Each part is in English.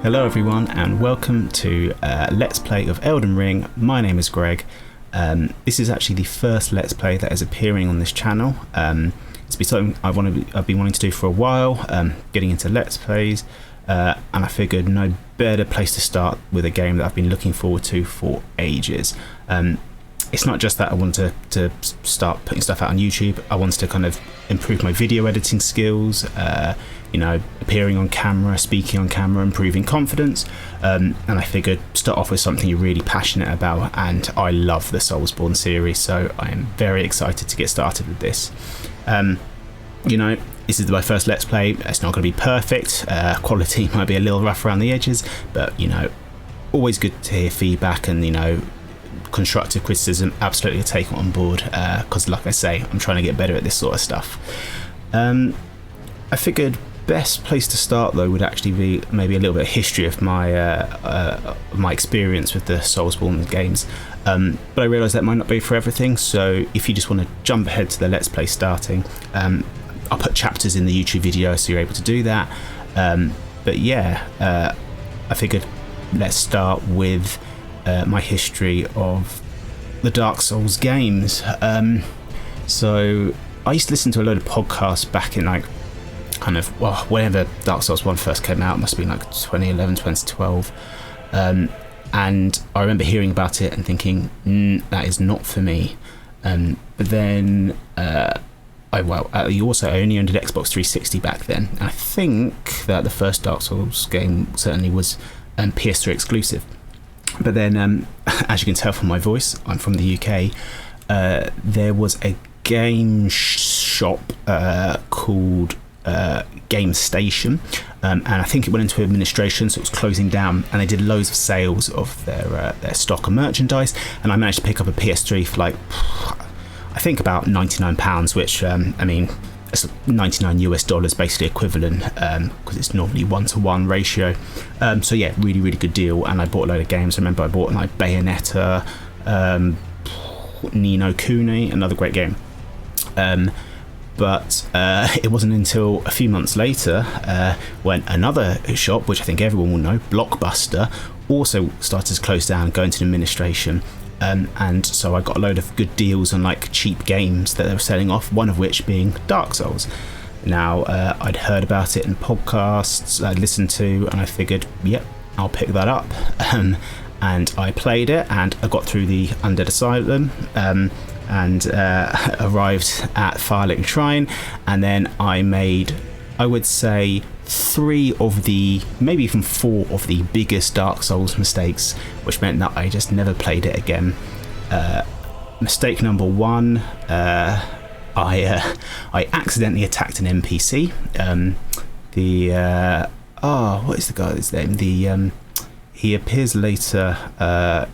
Hello everyone and welcome to Let's Play of Elden Ring. My name is Greg. This is actually the first Let's Play that is appearing on this channel. It's been something I've been wanting to do for a while, getting into Let's Plays, and I figured no better place to start with a game that I've been looking forward to for ages. It's not just that I wanted to start putting stuff out on YouTube. I wanted to kind of improve my video editing skills, appearing on camera, speaking on camera, improving confidence, and I figured start off with something you're really passionate about, and I love the Soulsborne series, so I am very excited to get started with this. This is my first Let's Play. It's not going to be perfect. Quality might be a little rough around the edges, but always good to hear feedback and constructive criticism. Absolutely take it on board, because like I say, I'm trying to get better at this sort of stuff. I figured best place to start though would actually be maybe a little bit of history of my experience with the Soulsborne games, but I realise that might not be for everything, so if you just want to jump ahead to the Let's Play starting, I'll put chapters in the YouTube video so you're able to do that, but yeah, I figured let's start with my history of the Dark Souls games. So I used to listen to a load of podcasts back in whenever Dark Souls 1 first came out. It must have been 2011, 2012, and I remember hearing about it and thinking, that is not for me. But then I also only owned an Xbox 360 back then, and I think that the first Dark Souls game certainly was PS3 exclusive. But then, as you can tell from my voice, I'm from the UK. There was a game shop called Game Station, and I think it went into administration, so it was closing down, and they did loads of sales of their stock and merchandise, and I managed to pick up a PS3 for I think about £99, which it's $99 basically equivalent, because it's normally 1-to-1 ratio. So yeah, really good deal, and I bought a load of games. I remember I bought Bayonetta, Ni no Kuni, another great game. But it wasn't until a few months later when another shop, which I think everyone will know, Blockbuster, also started to close down and go into administration. And so I got a load of good deals on cheap games that they were selling off, one of which being Dark Souls. Now, I'd heard about it in podcasts I'd listened to, and I figured, yep, I'll pick that up. And I played it, and I got through the Undead Asylum, and arrived at Firelink Shrine, and then I made, I would say, 3 of the, maybe even 4 of the biggest Dark Souls mistakes, which meant that I just never played it again. Mistake number 1, I accidentally attacked an NPC. What is the guy's name? He appears later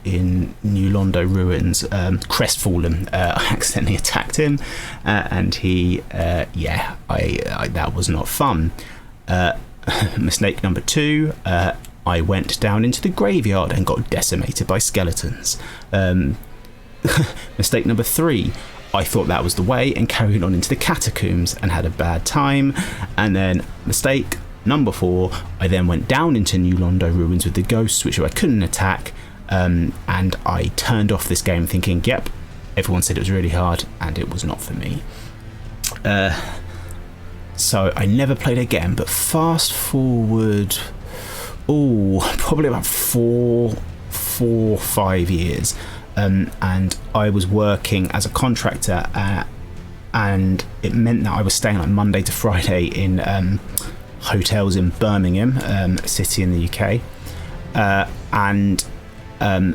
in New Londo Ruins, Crestfallen. I accidentally attacked him, and he, that was not fun. Mistake number 2, I went down into the graveyard and got decimated by skeletons. Mistake number 3, I thought that was the way and carried on into the catacombs and had a bad time. And then mistake number 4, I then went down into New Londo Ruins with the ghosts, which I couldn't attack, and I turned off this game thinking, yep, everyone said it was really hard, and it was not for me. So I never played again, but fast forward, probably about 4-5 years, and I was working as a contractor, and it meant that I was staying Monday to Friday in hotels in Birmingham, a city in the UK, and I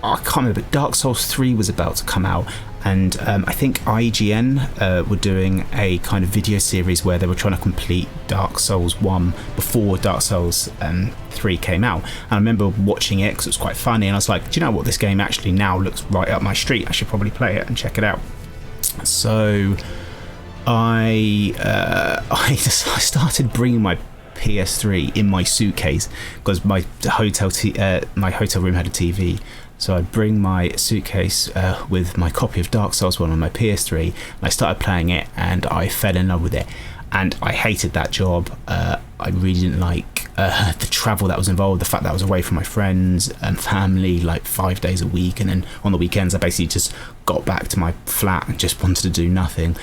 can't remember, but Dark Souls 3 was about to come out, and I think IGN were doing a kind of video series where they were trying to complete Dark Souls 1 before Dark Souls 3 came out. And I remember watching it because it was quite funny, and I was like, do you know what, this game actually now looks right up my street, I should probably play it and check it out. So I started bringing my PS3 in my suitcase, because my hotel room had a TV. So I'd bring my suitcase with my copy of Dark Souls 1 on my PS3, and I started playing it, and I fell in love with it. And I hated that job. I really didn't like the travel that was involved, the fact that I was away from my friends and family like 5 days a week, and then on the weekends I basically just got back to my flat and just wanted to do nothing.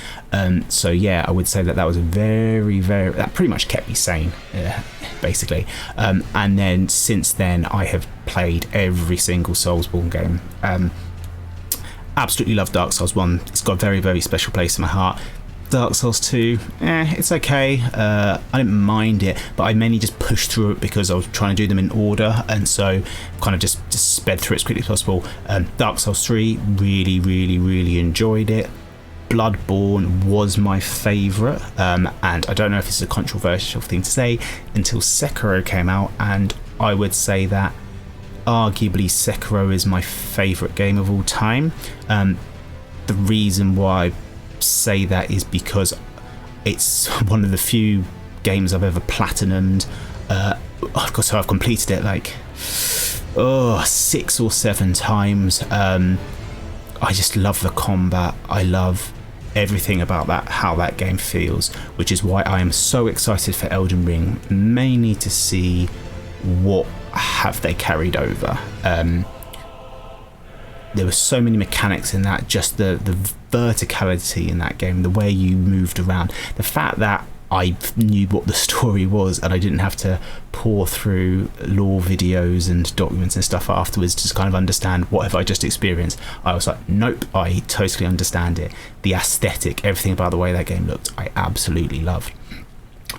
So yeah, I would say that was a very, very, that pretty much kept me sane, basically. And then since then I have played every single Soulsborne game. Absolutely love Dark Souls 1. It's got a very, very special place in my heart. Dark Souls 2, it's okay. I didn't mind it, but I mainly just pushed through it because I was trying to do them in order, and so kind of just sped through it as quickly as possible. Dark Souls 3, really, really, really enjoyed it. Bloodborne was my favourite, and I don't know if it's a controversial thing to say, until Sekiro came out, and I would say that arguably Sekiro is my favourite game of all time. The reason why I say that is because it's one of the few games I've ever platinumed. I've completed it like 6 or 7 times. I just love the combat. I love everything about that, how that game feels, which is why I am so excited for Elden Ring, mainly to see what have they carried over. There were so many mechanics in that, just the verticality in that game, the way you moved around, the fact that I knew what the story was and I didn't have to pour through lore videos and documents and stuff afterwards to just kind of understand what have I just experienced. I was like, nope, I totally understand it. The aesthetic, everything about the way that game looked, I absolutely loved.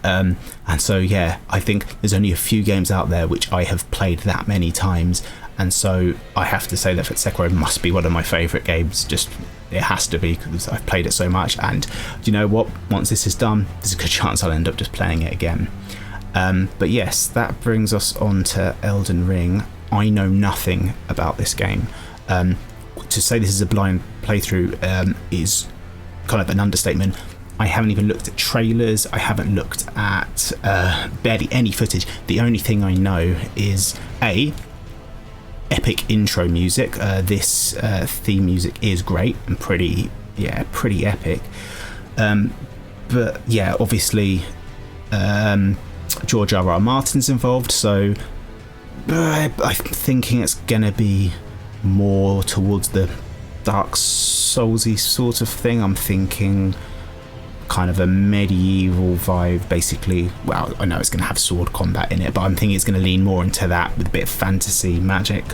And so yeah, I think there's only a few games out there which I have played that many times, and so I have to say that Sekiro must be one of my favourite games. Just, it has to be, because I've played it so much, and do you know what, once this is done, there's a good chance I'll end up just playing it again. But yes, that brings us on to Elden Ring. I know nothing about this game. To say this is a blind playthrough is kind of an understatement. I haven't even looked at trailers, I haven't looked at barely any footage. The only thing I know is epic intro music. This theme music is great and pretty epic. But yeah, obviously George R.R. Martin's involved, so I'm thinking it's gonna be more towards the Dark Soulsy sort of thing. I'm thinking kind of a medieval vibe, basically. Well, I know it's going to have sword combat in it, but I'm thinking it's going to lean more into that with a bit of fantasy magic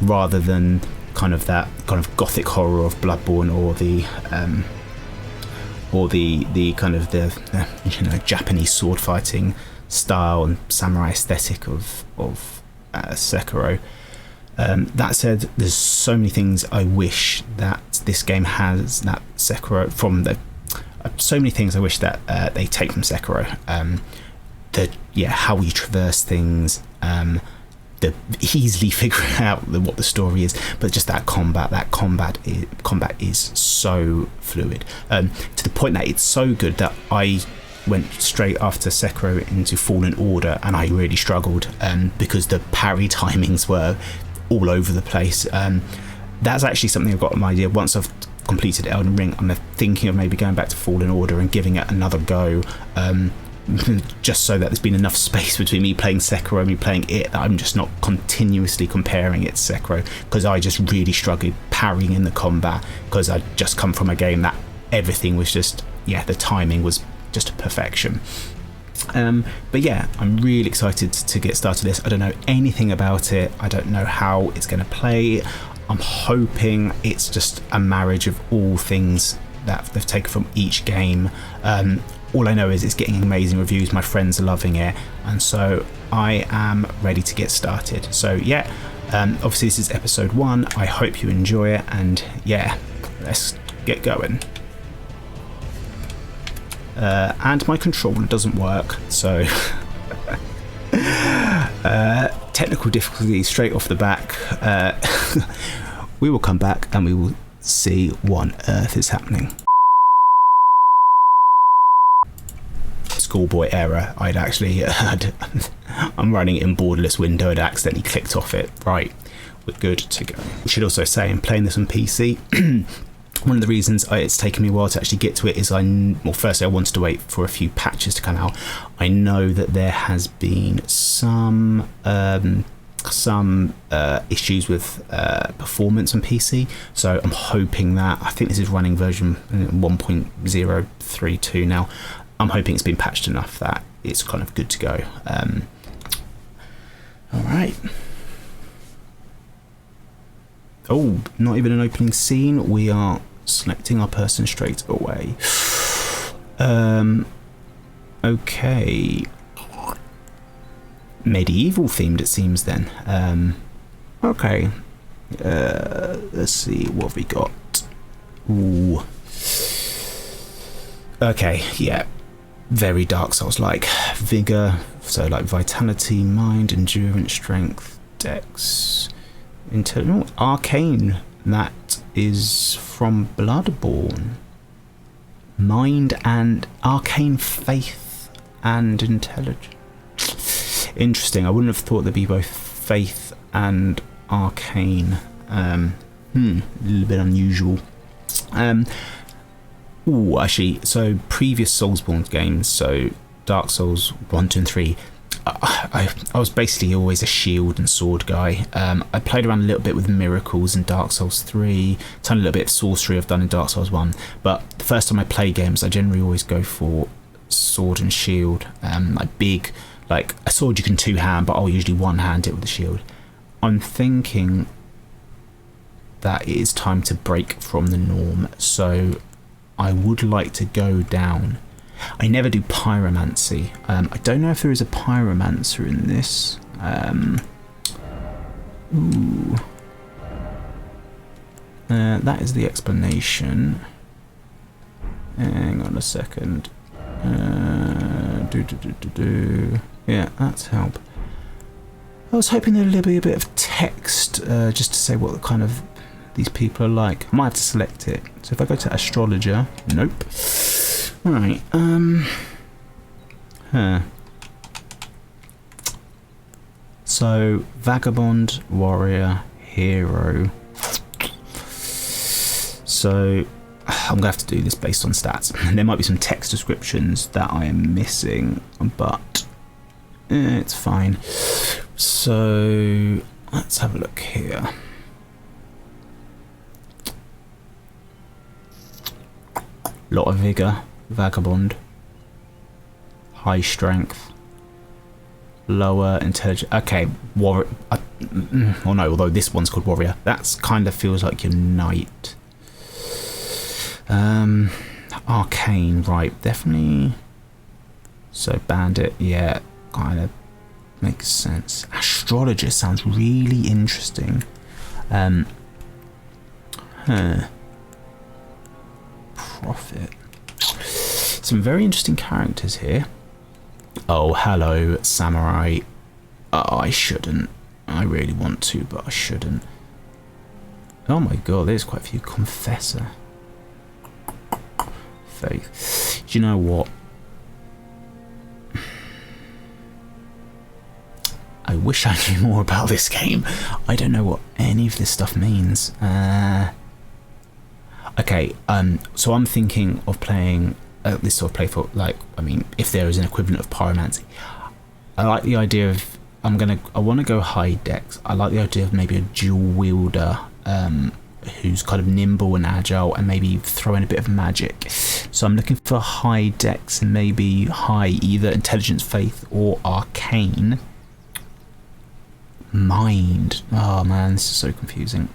rather than kind of that kind of gothic horror of Bloodborne or the kind of the Japanese sword fighting style and samurai aesthetic of Sekiro. That said, there's so many things I wish that this game has that Sekiro from the so many things I wish that they take from Sekiro. How you traverse things, the easily figuring out what the story is, but just that combat is so fluid, to the point that it's so good that I went straight after Sekiro into Fallen Order, and I really struggled because the parry timings were all over the place. That's actually something I've got an idea. Once I've completed Elden Ring, I'm thinking of maybe going back to Fallen Order and giving it another go, just so that there's been enough space between me playing Sekiro and me playing it, that I'm just not continuously comparing it to Sekiro, because I just really struggled parrying in the combat, because I'd just come from a game that everything was just, the timing was just a perfection. But yeah, I'm really excited to get started this. I don't know anything about it. I don't know how it's going to play. I'm hoping it's just a marriage of all things that they've taken from each game. All I know is it's getting amazing reviews, my friends are loving it, and so I am ready to get started. So yeah, obviously this is episode 1. I hope you enjoy it, and yeah, let's get going. And my controller doesn't work, so technical difficulties straight off the back. We will come back and we will see what on earth is happening. Schoolboy error. I'd actually I'm running it in borderless window and accidentally clicked off it. Right, we're good to go. We should also say I'm playing this on PC. One of the reasons it's taken me a while to actually get to it is firstly I wanted to wait for a few patches to come out. I know that there has been some issues with performance on PC, so I'm hoping that, I think this is running version 1.032 now. I'm hoping it's been patched enough that it's kind of good to go. All right. Oh, not even an opening scene. We are selecting our person straight away. Okay. Medieval themed, it seems then. Okay. Let's see what have we got. Ooh. Okay, yeah. Very Dark Souls like. Vigor, so like vitality, mind, endurance, strength, dex, internal, arcane. That is from Bloodborne. Mind and arcane faith and intelligence. Interesting. I wouldn't have thought there'd be both faith and arcane. A little bit unusual. Actually, so previous Soulsborne games, so Dark Souls 1, 2 and 3, I was basically always a shield and sword guy. I played around a little bit with miracles in Dark Souls 3, tiny little bit of sorcery I've done in Dark Souls 1, but the first time I play games I generally always go for sword and shield. Like big, like a sword you can two-hand, but I'll usually one-hand it with the shield. I'm thinking that it is time to break from the norm, so I would like to go down. I never do pyromancy. I don't know if there is a pyromancer in this. That is the explanation. Hang on a second. Yeah, that's help. I was hoping there'd be a bit of text just to say what kind of these people are like. I might have to select it. So if I go to astrologer, nope. Right, So, vagabond, warrior, hero. So, I'm going to have to do this based on stats. There might be some text descriptions that I am missing, but it's fine. So, let's have a look here. Lot of vigor. Vagabond, high strength, lower intelligence. Okay, warrior. Oh no, although this one's called warrior. That's kind of feels like your knight. Arcane, right? Definitely. So bandit, yeah, kind of makes sense. Astrologer sounds really interesting. Prophet. Some very interesting characters here. Oh, hello, samurai. I shouldn't. I really want to, but I shouldn't. Oh my god, there's quite a few. Confessor. Faith. Do you know what? I wish I knew more about this game. I don't know what any of this stuff means. Okay, so I'm thinking of playing this sort of play for, like, I mean, if there is an equivalent of pyromancy. I like the idea of, I want to go high dex. I like the idea of maybe a dual wielder who's kind of nimble and agile and maybe throw in a bit of magic. So I'm looking for high dex and maybe high either intelligence, faith or arcane. Mind. Oh man, this is so confusing.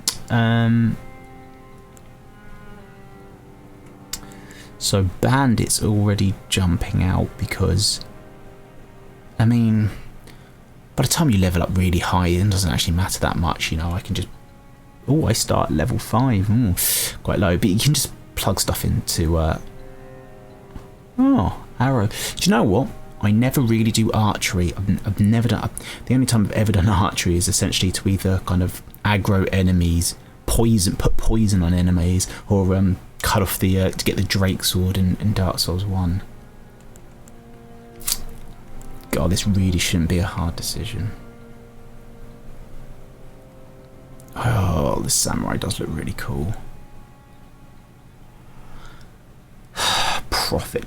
So bandit's already jumping out because, I mean, by the time you level up really high, it doesn't actually matter that much, you know. I can just, oh, I start at level 5, quite low, but you can just plug stuff into, oh, arrow. Do you know what? I never really do archery. I've never done, the only time I've ever done archery is essentially to either kind of aggro enemies, put poison on enemies, or cut off the to get the Drake sword in Dark Souls 1. God, this really shouldn't be a hard decision. Oh, this samurai does look really cool. profit.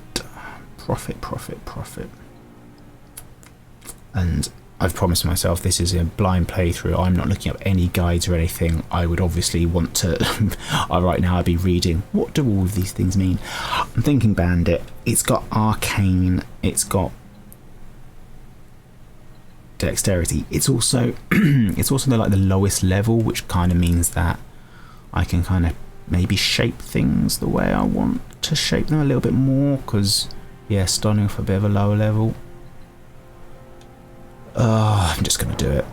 And I've promised myself this is a blind playthrough. I'm not looking up any guides or anything. I would obviously want to right now I'd be reading what do all of these things mean. I'm thinking bandit, it's got arcane, it's got dexterity, it's also like the lowest level, which kind of means that I can kind of maybe shape things the way I want to shape them a little bit more, because yeah, starting off a bit of a lower level. I'm just going to do it.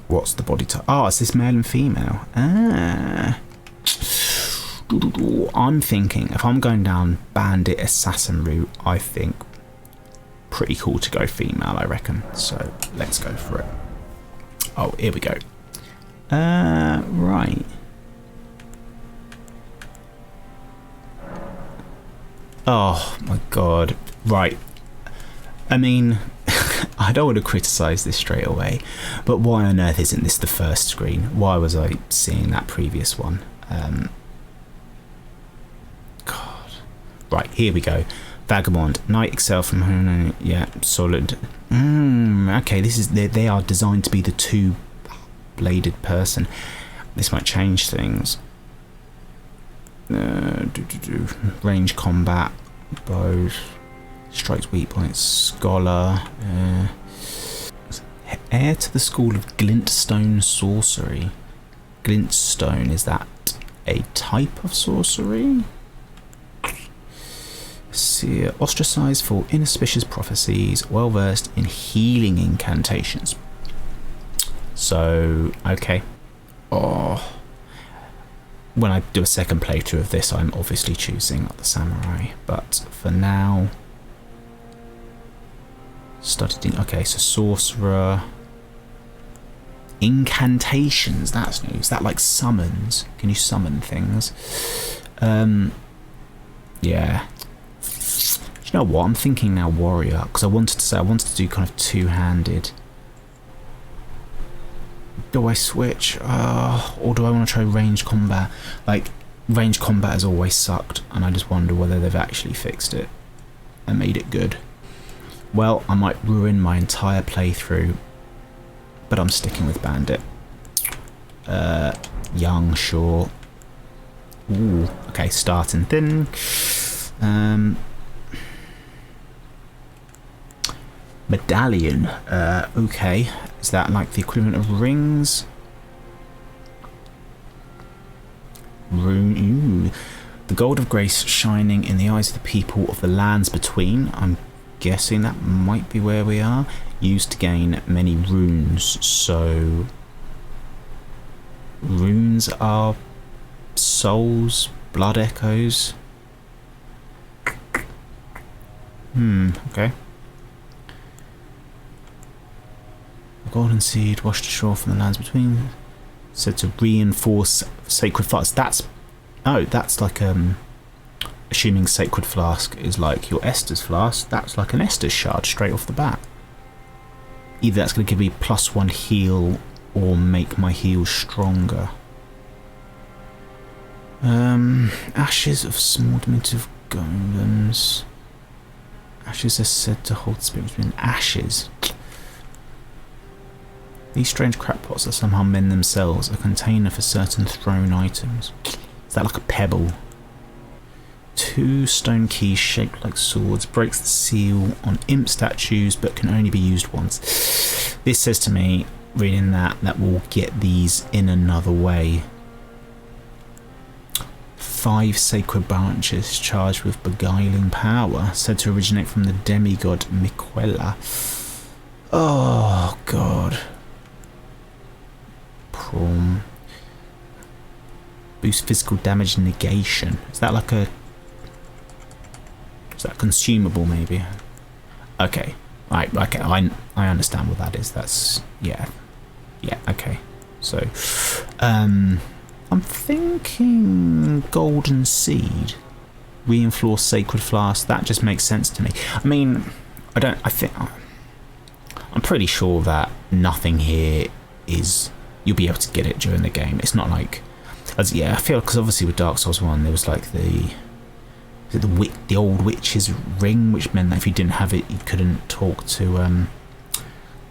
What's the body type? Oh, is this male and female? I'm thinking if I'm going down bandit assassin route, I think pretty cool to go female, I reckon. So let's go for it. Oh, here we go. Right. Oh my god. Right. I mean, I don't want to criticise this straight away, but why on earth isn't this the first screen? Why was I seeing that previous one? God. Right, here we go. Vagabond, Knight Excel from home. Yeah, solid. Okay, this is they are designed to be the two-bladed person. This might change things. Range combat, bows. Strikes weak points, scholar, heir to the school of glintstone sorcery. Glintstone, is that a type of sorcery? See, ostracized for inauspicious prophecies, well versed in healing incantations. So, okay. Oh, when I do a second playthrough of this, I'm obviously choosing the samurai, but for now. Studied in, okay, so sorcerer, incantations, that's new. Is that like summons? Can you summon things? Yeah. Do you know what? I'm thinking now warrior, because I wanted to do kind of two-handed. Do I switch? Or do I want to try range combat? Like, range combat has always sucked, and I just wonder whether they've actually fixed it and made it good. Well, I might ruin my entire playthrough, but I'm sticking with bandit. Young, sure. Ooh, okay, starting thin. Medallion. Okay, is that like the equivalent of rings? Rune. Ooh. The gold of grace shining in the eyes of the people of the lands between. I'm guessing that might be where we are. Used to gain many runes, so runes are souls, blood echoes. Okay. The golden seed washed ashore from the lands between, said to reinforce sacred flask. That's like assuming sacred flask is like your Estus flask, that's like an Estus shard straight off the bat. Either that's going to give me +1 heal or make my heal stronger. Ashes of small diminutive golems. Ashes are said to hold spirits within ashes. These strange crackpots that somehow mend themselves, a container for certain thrown items. Is that like a pebble? 2 stone keys shaped like swords, breaks the seal on imp statues but can only be used once. This says to me, reading that we'll get these in another way. 5 sacred branches charged with beguiling power, said to originate from the demigod Miquella. Oh god. Prawn. Boost physical damage negation. Is that like a... Is that consumable maybe? Okay. Right, okay, I understand what that is. That's... Yeah, okay. So, I'm thinking golden seed. Reinforce sacred flask. That just makes sense to me. I mean, I'm pretty sure that nothing here is... You'll be able to get it during the game. It's not like... I feel because obviously with Dark Souls 1 there was like the is it the old witch's ring, which meant that if you didn't have it, you couldn't talk to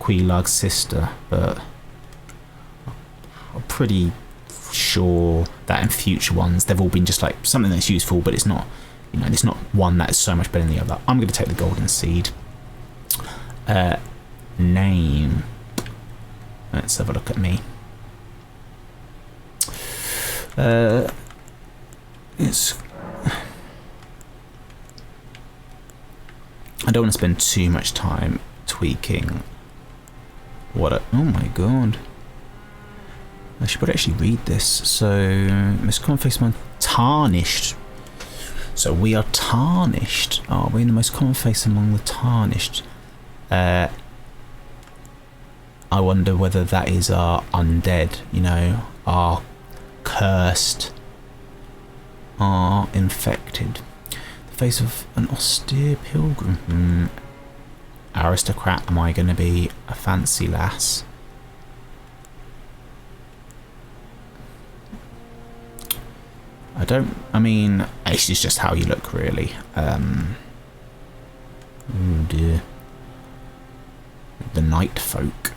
Quelaag's sister. But I'm pretty sure that in future ones they've all been just like something that's useful, but it's not, you know, it's not one that is so much better than the other. I'm going to take the golden seed. Name. Let's have a look at me. It's. I don't want to spend too much time tweaking. Oh my god. I should probably actually read this. So, most common face among Tarnished. So we are Tarnished. Are we in the most common face among the Tarnished? I wonder whether that is our undead, you know, our cursed, our infected. The face of an austere pilgrim. Aristocrat, am I going to be a fancy lass? I mean, it's just how you look, really. Oh dear. The night folk.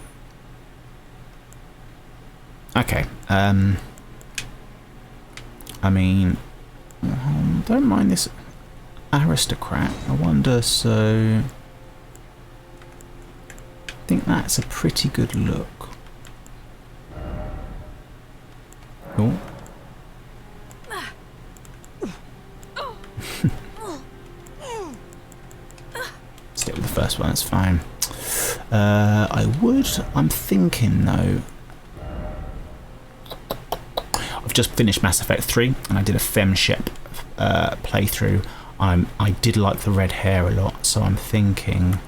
Okay, I mean, don't mind this aristocrat. I wonder, so... I think that's a pretty good look. Oh. Stick with the first one, that's fine. I'm thinking though, I've just finished Mass Effect 3 and I did a femshep playthrough. I did like the red hair a lot, so I'm thinking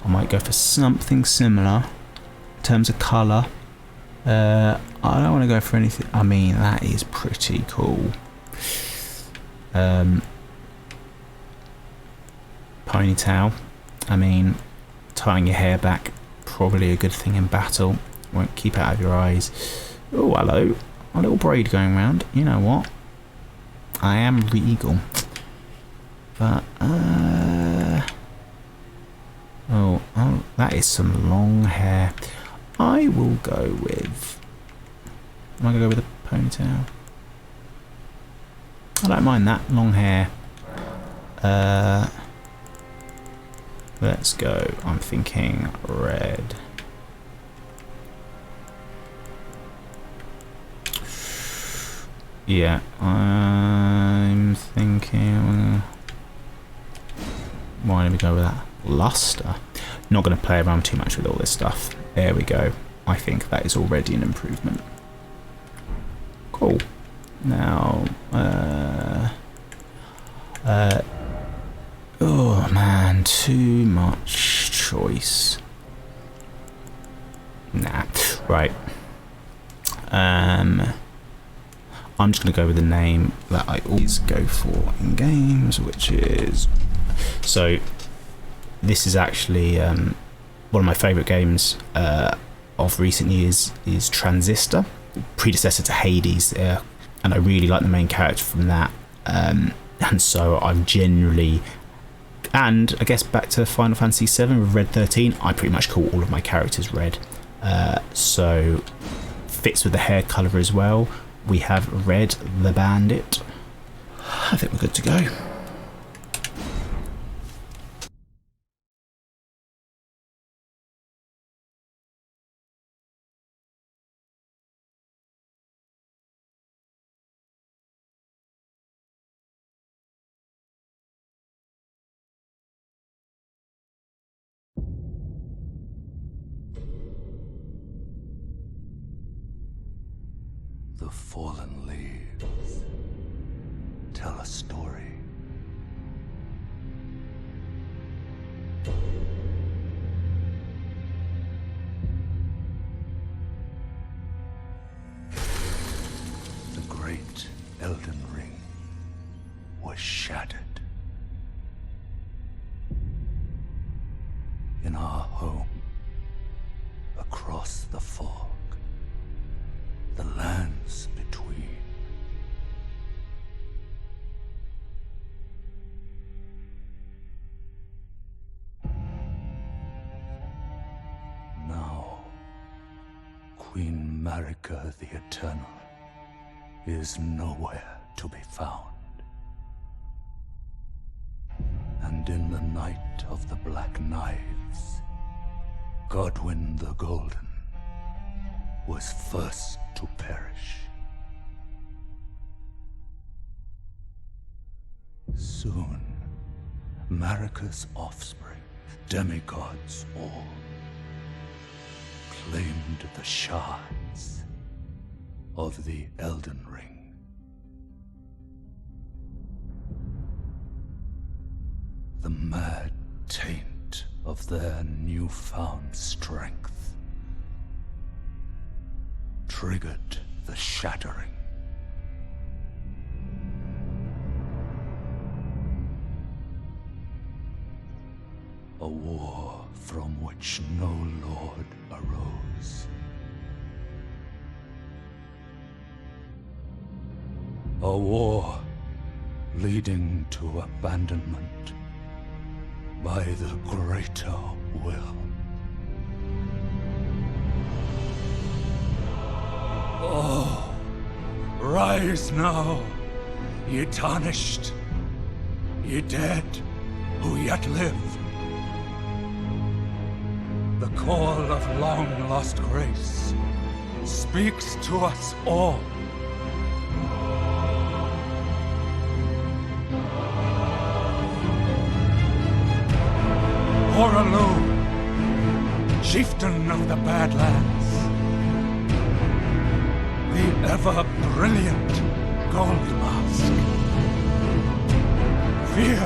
I might go for something similar in terms of colour. I don't want to go for anything. I mean, that is pretty cool. Ponytail. I mean, tying your hair back, probably a good thing in battle. Won't keep it out of your eyes. Oh, hello. A little braid going around. You know what? I am regal. But, oh, that is some long hair. I will go with... Am I going to go with a ponytail? I don't mind that. Long hair. Let's go. I'm thinking red. Yeah, I'm thinking... Why don't we go with that? Luster. Not going to play around too much with all this stuff. There we go. I think that is already an improvement. Cool. Now, oh man, too much choice. Nah. Right. I'm just going to go with the name that I always go for in games, which is... So, this is actually one of my favourite games of recent years is Transistor, predecessor to Hades, and I really like the main character from that. And so I'm generally... And I guess back to Final Fantasy VII with Red 13, I pretty much call all of my characters red. So, fits with the hair colour as well. We have Red the Bandit. I think we're good to go. The fallen leaves tell a story. The great Elden Ring was shattered. In our home, across the fog. The lands between. 'Tis Queen Marika the Eternal is nowhere to be found. And in the night of the Black Knives, Godwyn the Golden was first to perish. Soon, Marika's offspring, demigods all, claimed the shards of the Elden Ring. The mad taint of their newfound strength triggered the shattering. A war from which no lord arose. A war leading to abandonment by the greater will. Oh, rise now, ye tarnished, ye dead who yet live. The call of long-lost grace speaks to us all. Horalu, chieftain of the Badlands, the ever-brilliant Gold Mask, Fear,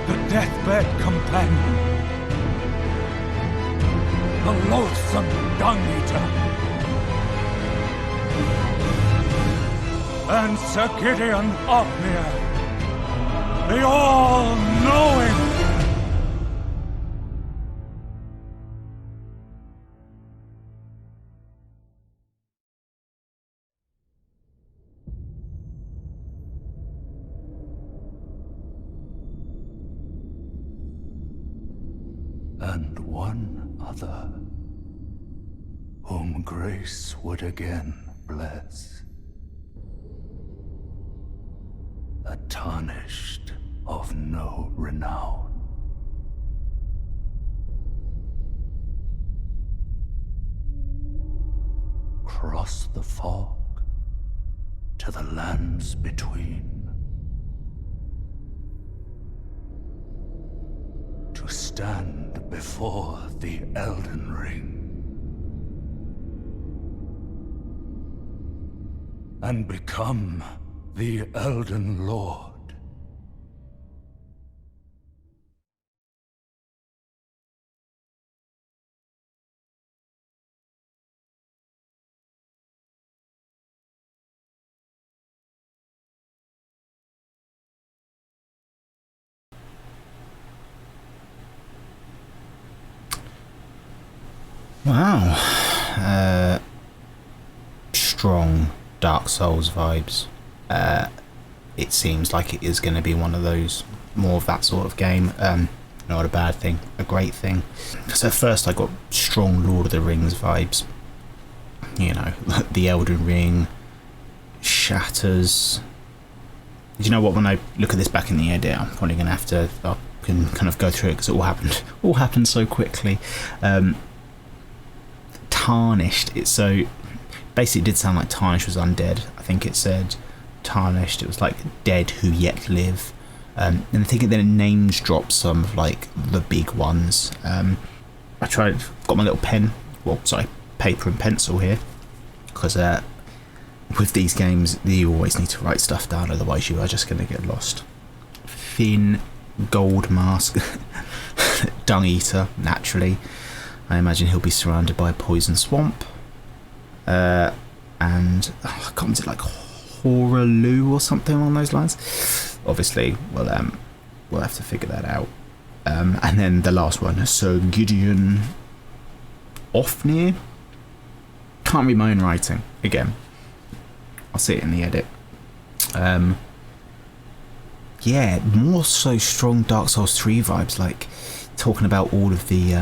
the deathbed companion, the loathsome Dung-Eater, and Sir Gideon Othmere, the all-knowing. And one other, whom grace would again bless. A tarnished of no renown. Cross the fog to the lands between. To stand before the Elden Ring and become the Elden Lord. Wow. Strong Dark Souls vibes. It seems like it is going to be one of those, more of that sort of game. Not a bad thing, a great thing. Because at first I got strong Lord of the Rings vibes. You know, the Elden Ring, Shatters. Do you know what, when I look at this back in the edit, I'm probably going to have to, I can kind of go through it because it all happened so quickly. Tarnished, it so basically did sound like Tarnished was undead. I think it said Tarnished, it was like dead who yet live. And I think it then names dropped some of like the big ones. I got my little pen, paper and pencil here, because with these games you always need to write stuff down, otherwise you are just going to get lost. Thin Gold Mask, Dung-Eater, naturally. I imagine he'll be surrounded by a poison swamp. And I can't, is it like Horalu or something along those lines? Obviously, we'll have to figure that out. And then the last one, Sir Gideon Othmere. Can't read my own writing. Again, I'll see it in the edit. Yeah, more so strong Dark Souls 3 vibes, like talking about all of the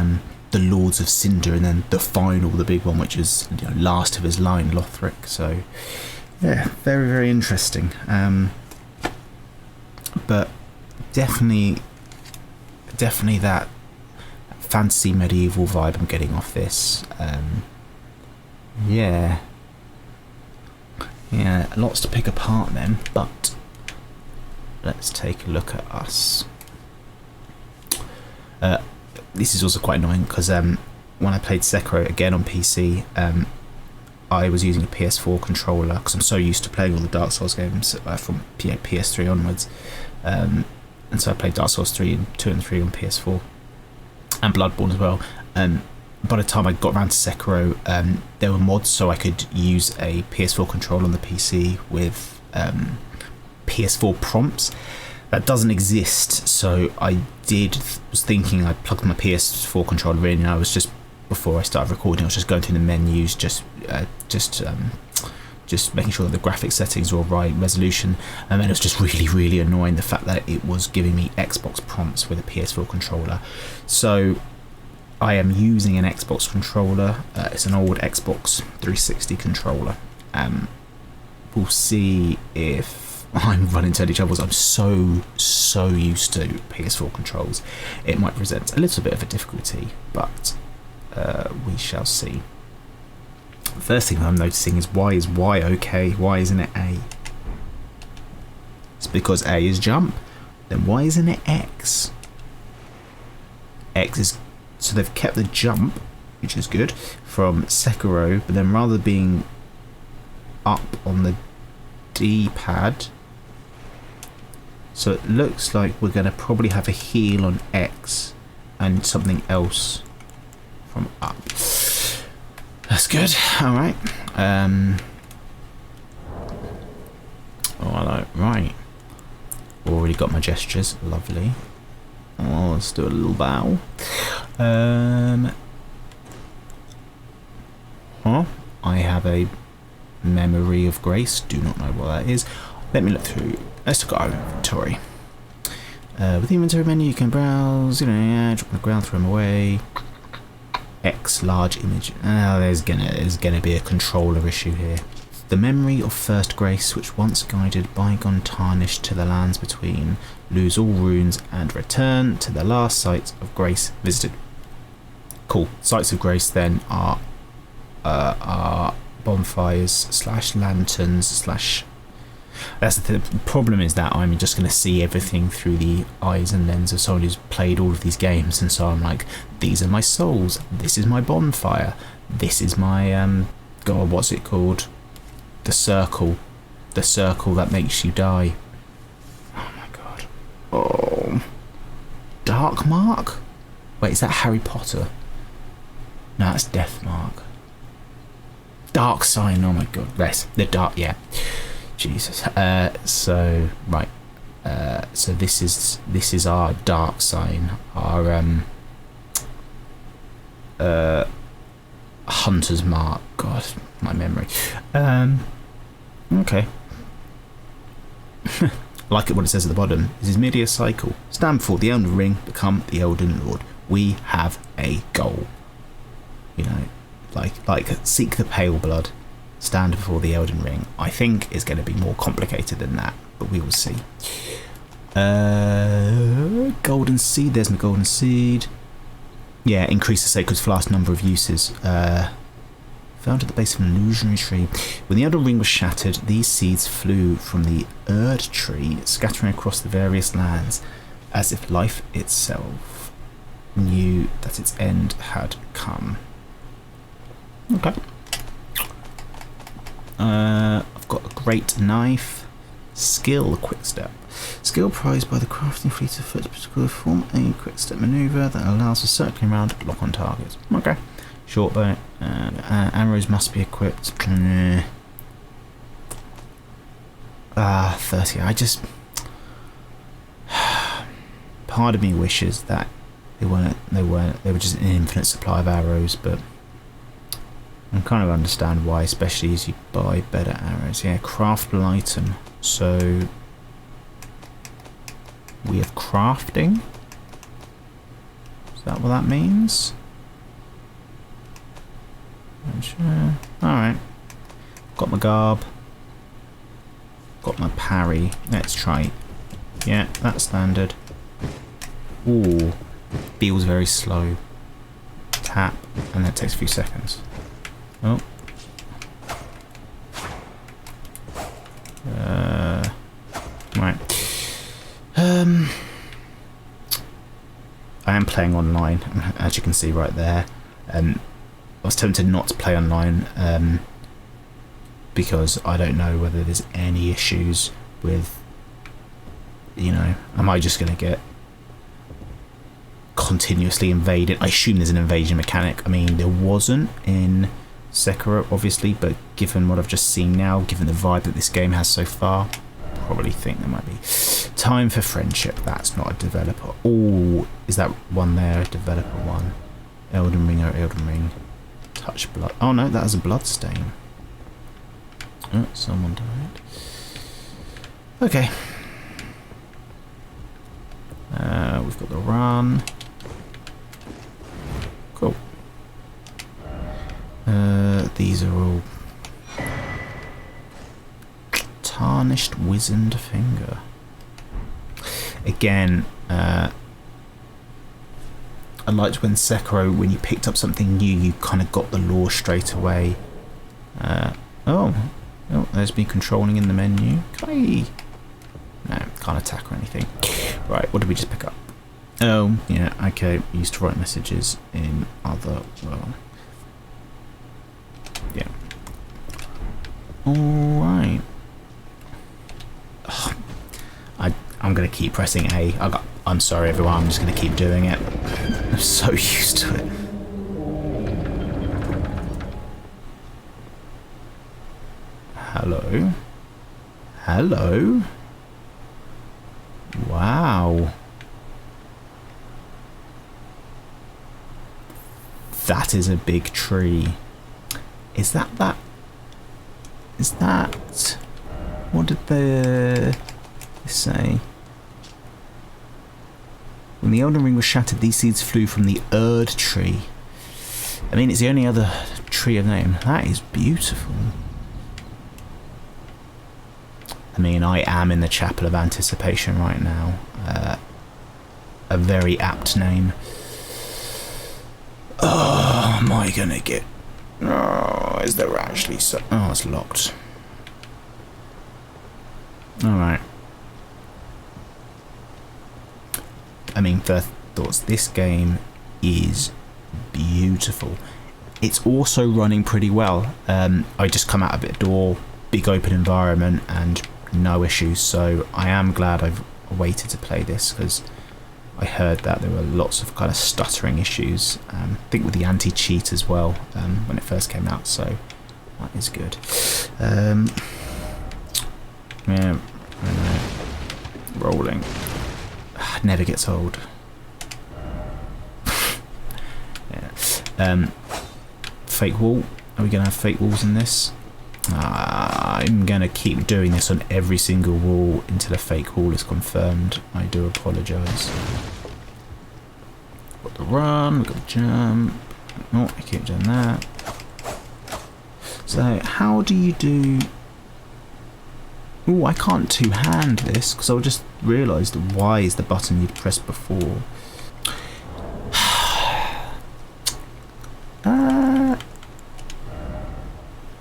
the Lords of Cinder, and then the big one, which is, you know, last of his line, Lothric. So yeah, very, very interesting. But definitely that fantasy medieval vibe I'm getting off this. Yeah, lots to pick apart then, but let's take a look at us. This is also quite annoying because when I played Sekiro again on PC, I was using a PS4 controller because I'm so used to playing all the Dark Souls games from PS3 onwards, and so I played Dark Souls 2 and 3 on PS4 and Bloodborne as well. By the time I got around to Sekiro, there were mods so I could use a PS4 controller on the PC with PS4 prompts. That doesn't exist, so I was thinking I plugged my PS4 controller in, and I was just, before I started recording, I was just going through the menus, just making sure that the graphic settings were all right, resolution, and then it was just really, really annoying the fact that it was giving me Xbox prompts with a PS4 controller. So I am using an Xbox controller. It's an old Xbox 360 controller. We'll see if I'm running into any troubles. I'm so used to PS4 controls. It might present a little bit of a difficulty, but we shall see. The first thing I'm noticing is why is Y okay? Why isn't it A? It's because A is jump. Then why isn't it X? X is, so they've kept the jump, which is good, from Sekiro, but then rather being up on the D-pad, so it looks like we're going to probably have a heal on X and something else from up. That's good. Alright. Right. Already got my gestures. Lovely. Oh, let's do a little bow. I have a memory of grace. Do not know what that is. Let me look through. Let's look at our inventory. With the inventory menu, you can browse. Drop on the ground, throw them away. X large image. There's gonna be a controller issue here. The memory of first grace, which once guided bygone Tarnished to the lands between, lose all runes and return to the last sites of grace visited. Cool. Sites of grace then are bonfires / lanterns / That's the problem, is that I'm just going to see everything through the eyes and lens of someone who's played all of these games, and so I'm like, these are my souls, this is my bonfire, this is my God, what's it called? The circle that makes you die. Oh my god. Oh, Dark Mark? Wait, is that Harry Potter? No, that's Death Mark. Dark Sign. Oh my god, yes, the dark. Yeah, Jesus. So right. So this is our Dark Sign. Our Hunter's Mark. God, my memory. Okay. I like it when it says at the bottom, this is merely a cycle. Stand before the Elden Ring, become the Elden Lord. We have a goal. You know, like seek the pale blood, stand before the Elden Ring. I think is going to be more complicated than that, but we will see. Golden Seed, there's my Golden Seed. Yeah, increase the Sacred Flask number of uses. Found at the base of an illusionary tree. When the Elden Ring was shattered, these seeds flew from the Erd tree, scattering across the various lands, as if life itself knew that its end had come. Okay. I've got a great knife. Skill quick step. Skill prized by the crafting fleet of foot to perform a quick step maneuver that allows for circling around lock on targets. Okay. Short bow. Arrows must be equipped. 30. I just... Part of me wishes that they were just an infinite supply of arrows, but I kind of understand why, especially as you buy better arrows. Yeah, craftable item. So we have crafting. Is that what that means? damage. Alright. Got my garb. Got my parry. Let's try it. Yeah, that's standard. Ooh. Feels very slow. Tap, and that takes a few seconds. Oh. Right. I am playing online, as you can see right there. I was tempted not to play online because I don't know whether there's any issues with, you know, am I just going to get continuously invaded? I assume there's an invasion mechanic. I mean, there wasn't in Sekiro, obviously, but given what I've just seen now, given the vibe that this game has so far, probably think there might be. Time for Friendship. That's not a developer. Oh, is that one there? A developer one. Elden Ring or Elden Ring. Touch blood. Oh no, that is a blood stain. Oh, someone died. Okay. We've got the run. Cool. These are all Tarnished Wizened Finger. Again, I liked when Sekiro, when you picked up something new, you kind of got the lore straight away. Oh, there's me controlling in the menu. No, can't attack or anything. Right, what did we just pick up? Oh, yeah, okay. We used to write messages in other, well, yeah. Alright. I'm going to keep pressing A. I'm sorry everyone, I'm just going to keep doing it. I'm so used to it. Hello? Hello? Wow. That is a big tree. Is that... What did they say? When the Elden Ring was shattered, these seeds flew from the Erd tree. I mean, it's the only other tree of name. That is beautiful. I mean, I am in the Chapel of Anticipation right now. A very apt name. Oh, am I gonna get... Oh, is there actually so... Oh, it's locked. Alright. I mean, first thoughts, this game is beautiful. It's also running pretty well. I just come out of it door, big open environment, and no issues, so I am glad I've waited to play this, because I heard that there were lots of kind of stuttering issues, I think with the anti-cheat as well, when it first came out, so that is good. Yeah, I know. Rolling. Never gets old. Yeah. Fake wall. Are we going to have fake walls in this? I'm going to keep doing this on every single wall until a fake wall is confirmed. I do apologise. Got the run, we've got the jump. Oh, I keep doing that. So, how do you do... Oh, I can't two-hand this, because I just realised that Y is the button you'd pressed before. I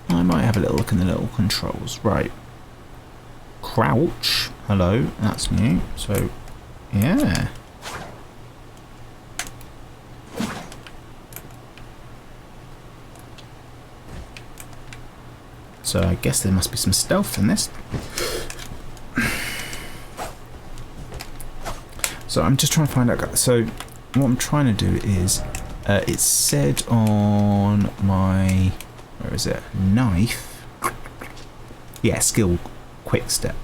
might have a little look in the little controls. Right. Crouch. Hello, that's new. So, yeah. So I guess there must be some stealth in this. So I'm just trying to find out. So what I'm trying to do is, it said on my, where is it? Knife. Yeah, skill, quick step.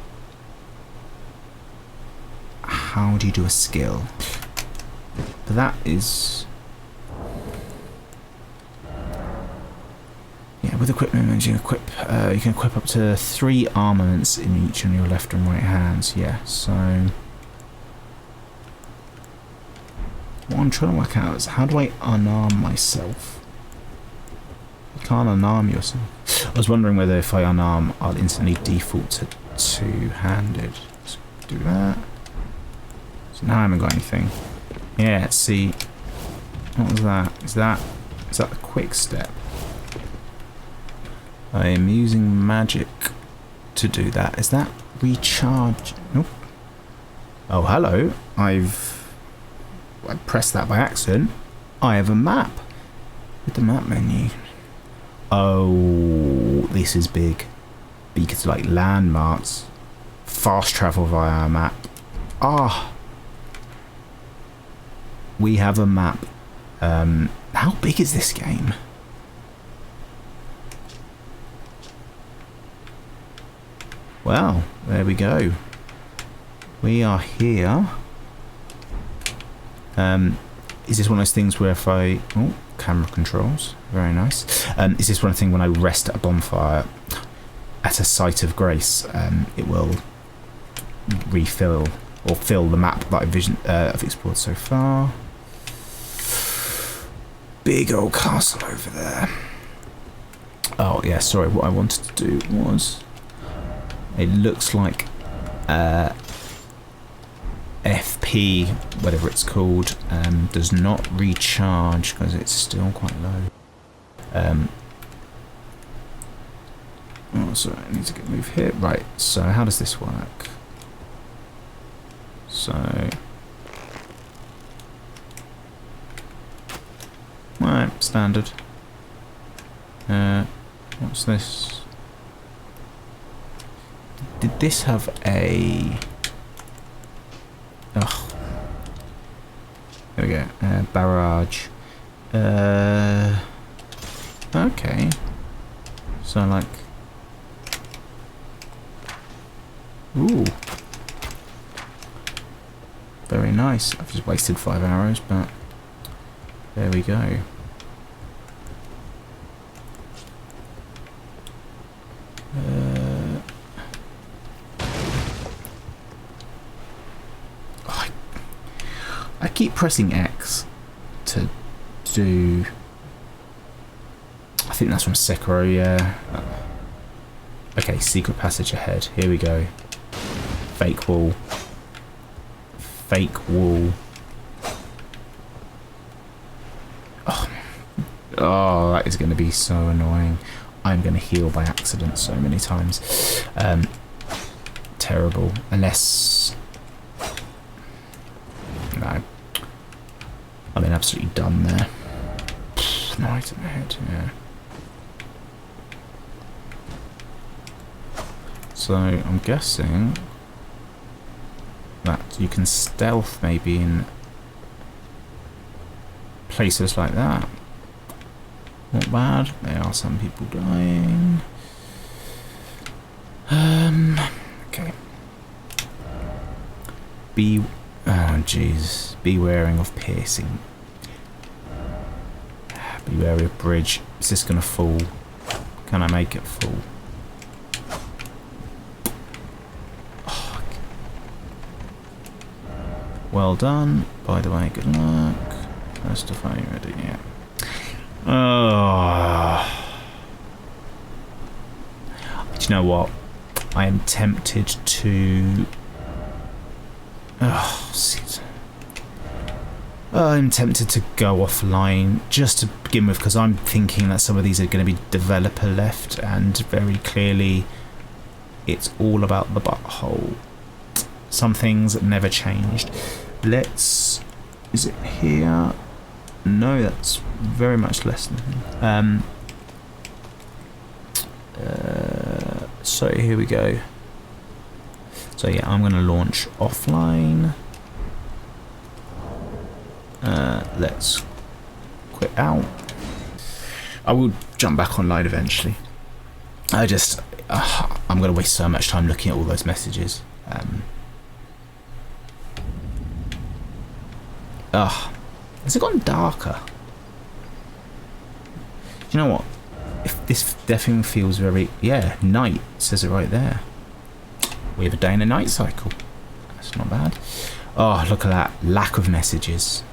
How do you do a skill? But that is. Yeah, with equipment, you can equip up to 3 armaments in each on your left and right hands. Yeah, so what I'm trying to work out is how do I unarm myself? can't unarm yourself. I was wondering whether if I unarm, I'll instantly default to two-handed. So do that. So now I haven't got anything. Yeah, see. What was that? Is that the quick step? I am using magic to do that. Is that recharge? Nope. Oh, hello. I pressed that by accident. I have a map with the map menu. Oh, this is big. Because like landmarks, fast travel via a map. Ah, we have a map. How big is this game? Well, there we go. We are here. Is this one of those things where if I... Oh, camera controls. Very nice. Is this one thing when I rest at a bonfire at a site of grace, it will refill or fill the map that I've explored so far. Big old castle over there. Oh, yeah, sorry. What I wanted to do was... It looks like FP, whatever it's called, does not recharge because it's still quite low. Oh, sorry, I need to get move here. Right, so how does this work? So... Right, standard. What's this? Did this have a... Ugh. There we go. Barrage. Okay. So like... Ooh. Very nice. I've just wasted 5 arrows, but... There we go. I keep pressing X to do... I think that's from Sekiro, yeah. Okay, secret passage ahead. Here we go. Fake wall. Fake wall. Oh, that is going to be so annoying. I'm going to heal by accident so many times. Terrible. Unless... No. I've been absolutely done there. No item ahead, yeah. So, I'm guessing that you can stealth maybe in places like that. Not bad. There are some people dying. Okay. Oh, jeez. Be wary of piercing. Be wary of bridge. Is this gonna fall? Can I make it fall? Oh, okay. Well done. By the way, good luck. First of all, you ready? Yeah. Do you know what? I am tempted to... I'm tempted to go offline just to begin with because I'm thinking that some of these are going to be developer left and very clearly it's all about the butthole. Some things never changed. Let's... Is it here? No, that's very much less than... so here we go. So yeah, I'm going to launch offline. Let's quit out. I will jump back online eventually. I'm going to waste so much time looking at all those messages. Has it gotten darker? You know what? If this definitely feels very... Yeah, night. It says it right there. We have a day and a night cycle. That's not bad. Oh, look at that. Lack of messages.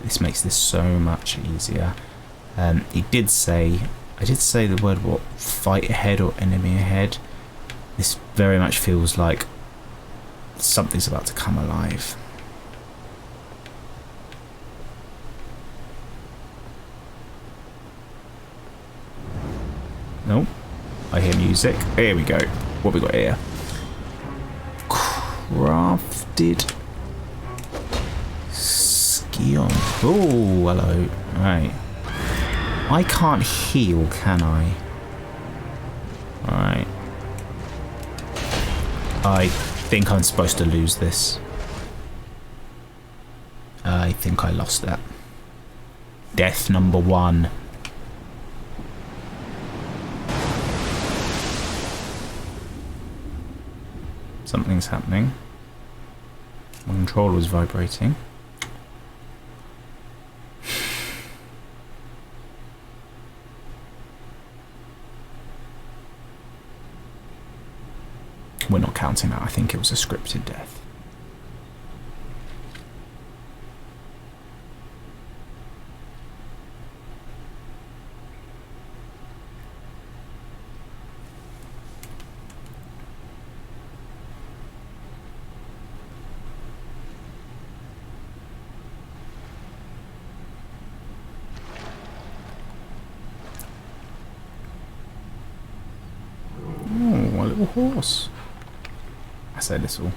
This makes this so much easier. He did say I did say the word, what, fight ahead or enemy ahead. This very much feels like something's about to come alive. No, I hear music. Here we go. What we got here? Crafted Skion. Oh, hello. Right. I can't heal, can I? Alright. I think I'm supposed to lose this. I think I lost that. Death number 1. Something's happening. My controller was vibrating. We're not counting that. I think it was a scripted death. Oh, a little horse. I say little.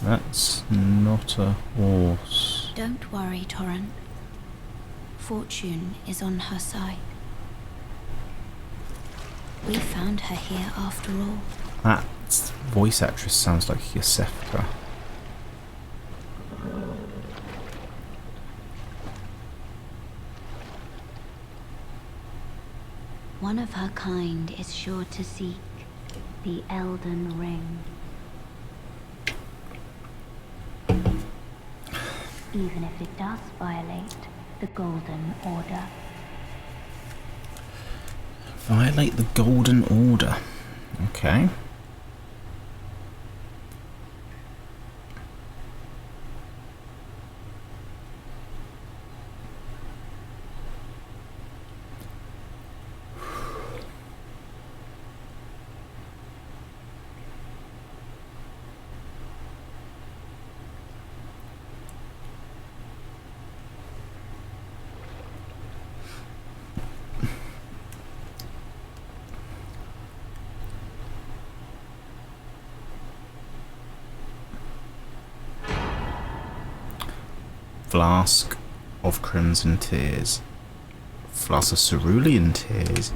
That's not a horse. Don't worry, Torrent. Fortune is on her side. We found her here after all. That voice actress sounds like Yosefka. One of her kind is sure to seek the Elden Ring. Even if it does violate the Golden Order. Violate the Golden Order. Okay. Flask of Crimson Tears. Flask of Cerulean Tears.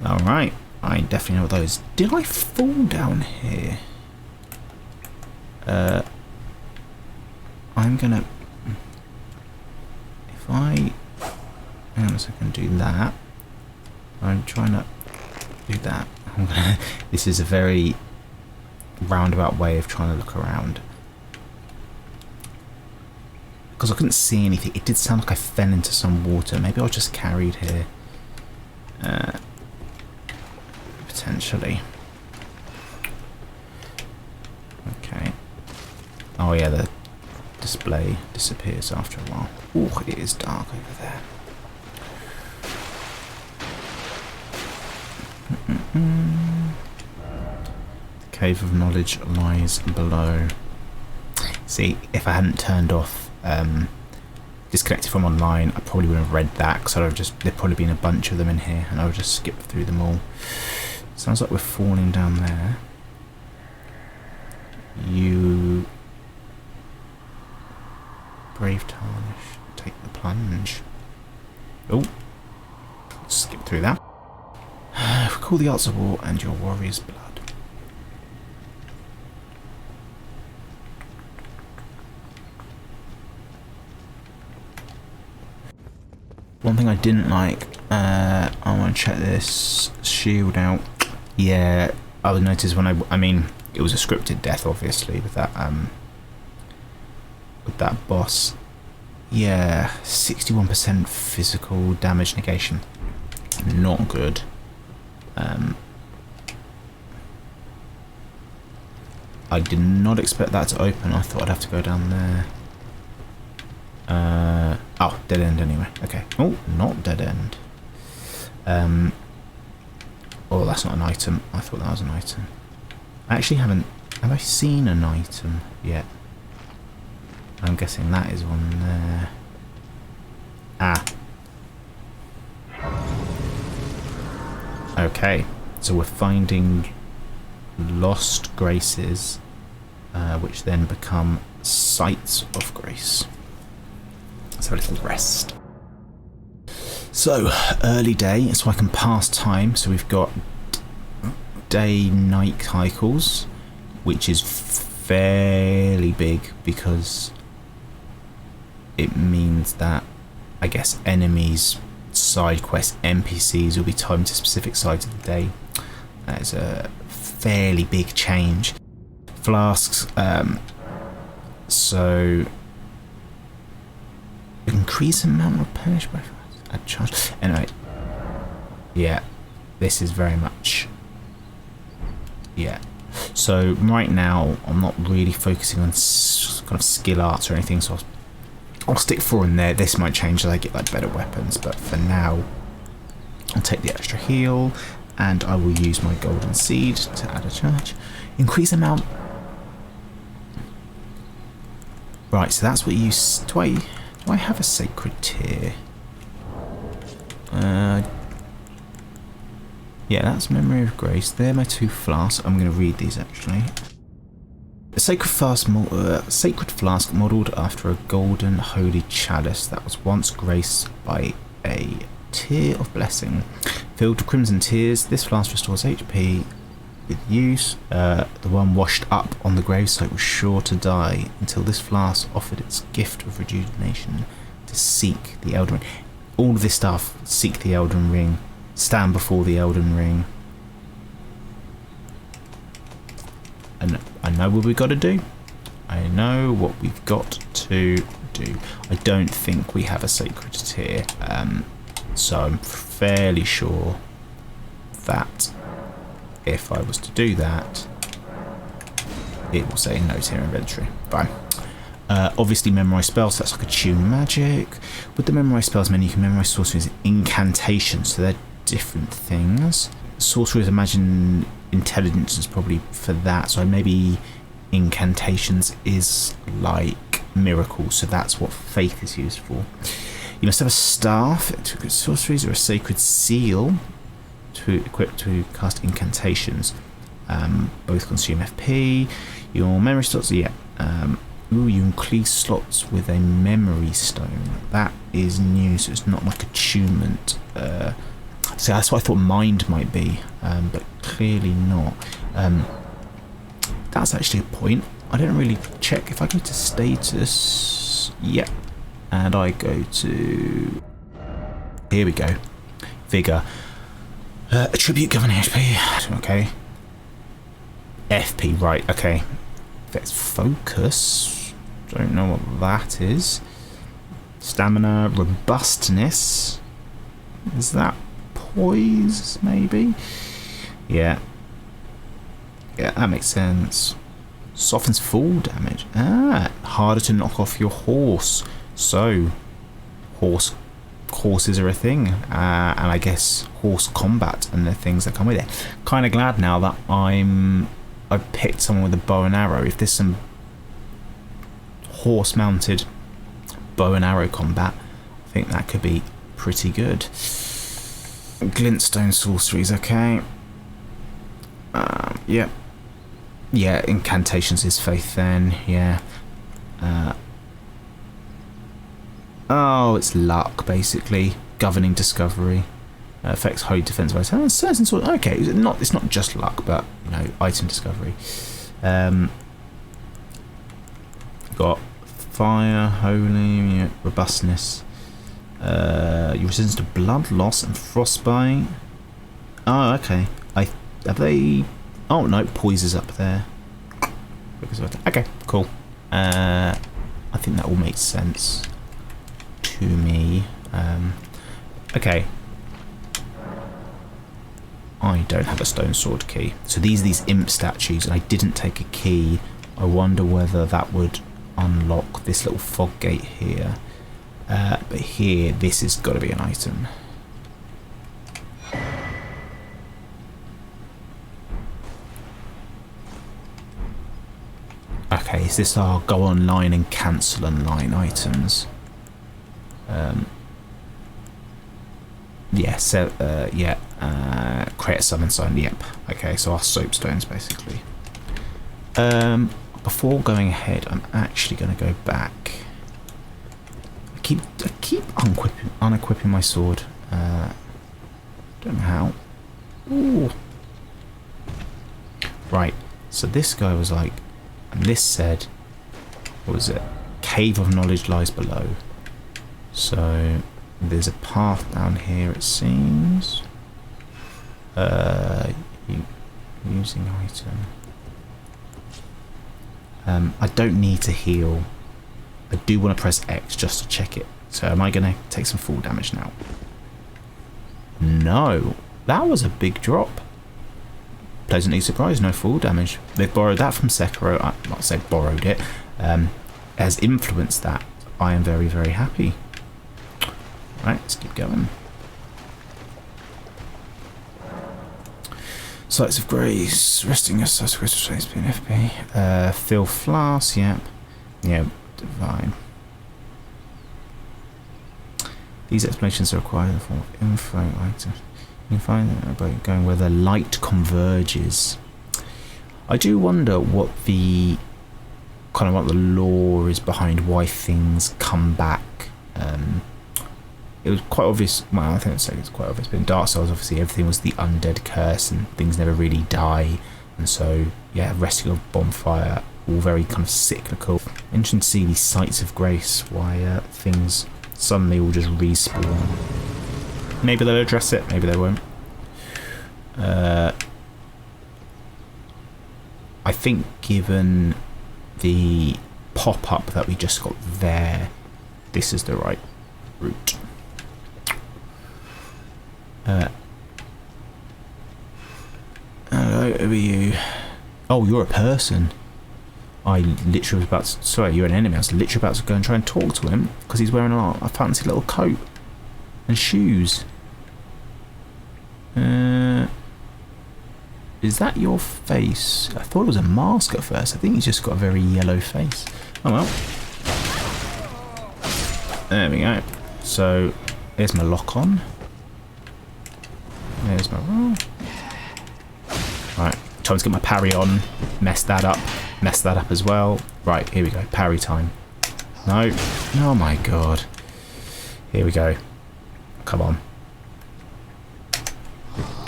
Alright, I definitely know those. Did I fall down here? I'm gonna... If I... Hang on a second, do that. I'm trying to do that. This is a very roundabout way of trying to look around. Because I couldn't see anything. It did sound like I fell into some water. Maybe I was just carried here. Potentially. Okay. Oh yeah, the display disappears after a while. Oh, it is dark over there. The Cave of Knowledge lies below. See, if I hadn't turned off disconnected from online, I probably would have read that, because there'd probably been a bunch of them in here and I would just skip through them all. Sounds like we're falling down there. You brave Tarnished, take the plunge. Oh, skip through that. Recall the arts of war and your warrior's blood. One thing I didn't like, I want to check this shield out. Yeah, I would notice when I mean, it was a scripted death, obviously, with that boss. Yeah, 61% physical damage negation. Not good. I did not expect that to open. I thought I'd have to go down there. Oh, dead end anyway. Okay. Oh, not dead end. Oh, that's not an item. I thought that was an item. I actually haven't... Have I seen an item yet? I'm guessing that is one there. Ah. Okay. So we're finding lost graces, which then become sites of grace. Let's have a little rest. So, early day, so I can pass time. So we've got day-night cycles, which is fairly big because it means that, I guess, enemies, side quests, NPCs will be timed to specific sides of the day. That is a fairly big change. Flasks, so increase amount replenished by add charge. Anyway, yeah, this is very much, yeah. So right now I'm not really focusing on kind of skill arts or anything, so I'll stick 4 in there. This might change as I get like better weapons, but for now I'll take the extra heal and I will use my golden seed to add a charge. Increase amount. Right, so that's what you use. Do I have a sacred tier? Yeah, that's Memory of Grace. They're my 2 flasks. I'm going to read these actually. A sacred flask modelled after a golden holy chalice that was once graced by a tear of blessing. Filled with crimson tears, this flask restores HP with use. The one washed up on the gravesite was sure to die until this flask offered its gift of rejuvenation to seek the Elden Ring. All of this stuff, seek the Elden Ring, stand before the Elden Ring. And I know what we've got to do. I know what we've got to do. I don't think we have a sacred tier, so I'm fairly sure that if I was to do that, it will say no tier inventory. Fine. Obviously memorize spells, so that's like attune magic. With the memorize spells menu, you can memorize sorceries and incantations, so they're different things. Sorceries, imagine intelligence is probably for that, so maybe incantations is like miracles, so that's what faith is used for. You must have a staff to equip sorceries or a sacred seal to equip to cast incantations. Both consume FP. Your memory slots, yeah. You increase slots with a memory stone. That is new, so it's not like attunement. So that's what I thought mind might be, but clearly not. That's actually a point. I don't really check. If I go to status, yeah, and I go to, here we go, vigor, attribute governing HP, okay, FP, right, okay, that's focus, don't know what that is, stamina, robustness, is that poise, maybe, yeah, that makes sense. Softens fall damage. Harder to knock off your horse. So, horses are a thing, and I guess horse combat and the things that come with it. Kind of glad now that I picked someone with a bow and arrow. If there's some horse-mounted bow and arrow combat, I think that could be pretty good. Glintstone sorceries, okay. Yep. Yeah, incantations is faith then, yeah. Oh, it's luck, basically. Governing discovery. Affects holy defense by certain sort of, okay, it's not just luck, but, you know, item discovery. Got fire, holy, yeah, robustness. Your resistance to blood loss and frostbite. Oh, okay. Have they... Oh no, poise is up there. Okay, cool. I think that all makes sense to me. Okay. I don't have a stone sword key. So these are these imp statues, and I didn't take a key. I wonder whether that would unlock this little fog gate here. But here, this has got to be an item. Okay, is this our go online and cancel online items? Yeah, so, create a summon sign, yep. Okay, so our soapstones, basically. Before going ahead, I'm actually going to go back. I keep unequipping my sword. Don't know how. Ooh. Right, so this guy was like, and this said, what was it? Cave of knowledge lies below. So there's a path down here, it seems. Using item. I don't need to heal. I do want to press X just to check it. So am I going to take some full damage now? No. That was a big drop. Pleasantly surprised, no full damage. They've borrowed that from Sekiro. I not say borrowed it. Has influenced that. I am very, very happy. Right, let's keep going. Sights of Grace, resting us, sights of Grace, Strains, PNFP. Fill Flask, yep. Yeah, divine. These explanations are required in the form of info items. You can find them by going where the light converges. I do wonder what the kind of what the lore is behind why things come back. It was quite obvious. Well, I think it's quite obvious. But in Dark Souls, obviously, everything was the undead curse, and things never really die. And so, yeah, resting of bonfire, all very kind of cyclical. Interesting to see these sights of grace. Why things suddenly all just respawn. Maybe they'll address it. Maybe they won't. I think, given the pop-up that we just got there, this is the right route. Hello, who are you? Oh, you're a person. I literally was about to... Sorry, you're an enemy. I was literally about to go and try and talk to him because he's wearing a fancy little coat and shoes. Is that your face? I thought it was a mask at first. I think he's just got a very yellow face. Oh well. There we go. So, there's my lock on. There's my roll. Right, time to get my parry on. Mess that up as well. Right, here we go. Parry time. No. Oh my god. Here we go. Come on.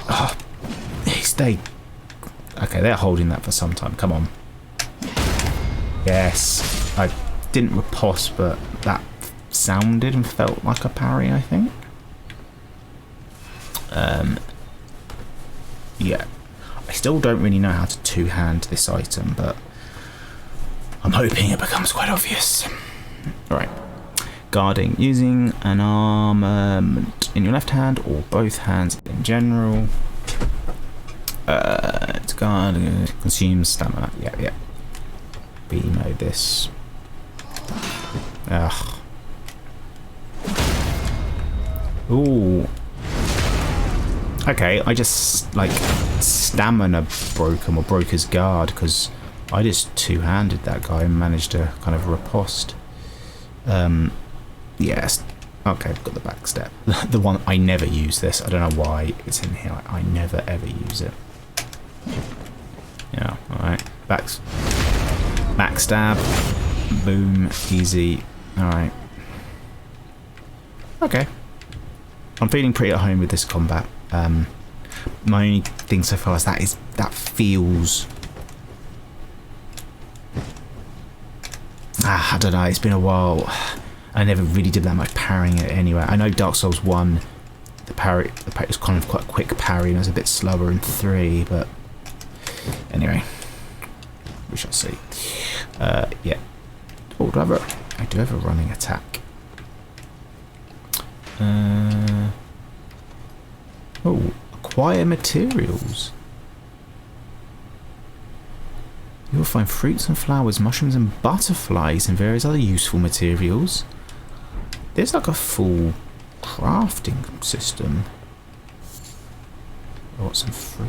Oh, he stayed. Okay, they're holding that for some time. Come on. Yes. I didn't riposte, but that sounded and felt like a parry, I think. Yeah. I still don't really know how to two-hand this item, but I'm hoping it becomes quite obvious. Right. Guarding. Using an armament in your left hand or both hands in general. To guard. Consume stamina. Yeah. We know this. Ugh. Ooh. Okay, I just, like, stamina broke him, or broke his guard, because I just two-handed that guy and managed to kind of riposte. Yes. Okay, I've got the back step. The one, I never use this. I don't know why it's in here. I never, ever use it. Yeah, alright. Backstab. Boom. Easy. Alright. Okay. I'm feeling pretty at home with this combat. My only thing so far is that feels... I don't know, it's been a while. I never really did that much parrying it anyway. I know Dark Souls 1, the parry was kind of quite a quick parry and it was a bit slower in 3, but anyway, we shall see. Yeah. Oh, I do have a running attack. Oh, acquire materials. You will find fruits and flowers, mushrooms and butterflies and various other useful materials. there's like a full crafting system. I got some free.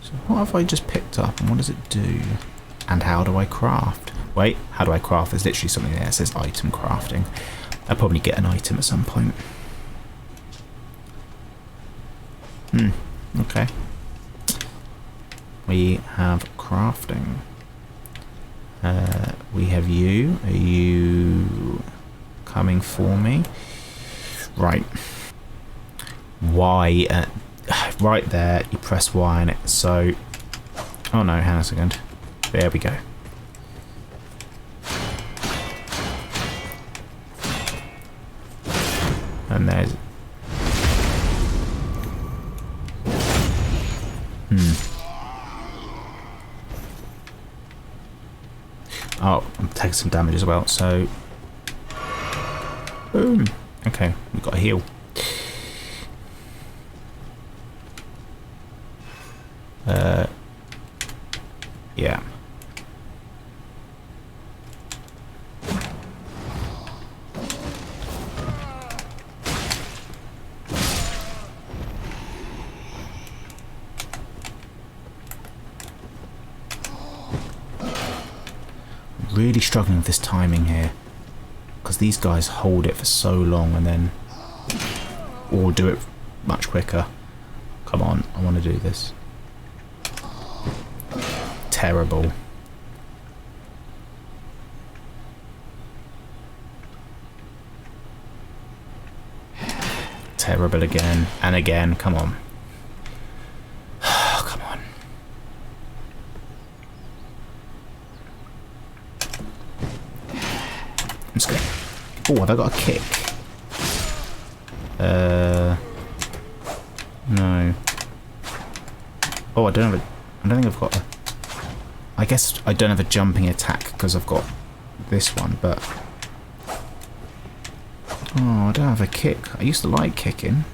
So what have I just picked up and what does it do? And how do I craft? Wait, how do I craft? There's literally something there that says item crafting. I'll probably get an item at some point. Okay. We have crafting. We have you. Are you coming for me? Right. Y. Right there. You press Y on it. So. Oh no, hang on a second. There we go. And there's. Oh, I'm taking some damage as well, so... Boom! Okay, we've got a heal. Yeah. Really struggling with this timing here because these guys hold it for so long and then or do it much quicker. Come on, I want to do this. Terrible. Terrible again and again. Come on. Come on. Let's go. Oh, have I got a kick? No. Oh, I don't think I've got a... I guess I don't have a jumping attack because I've got this one, but... Oh, I don't have a kick. I used to like kicking.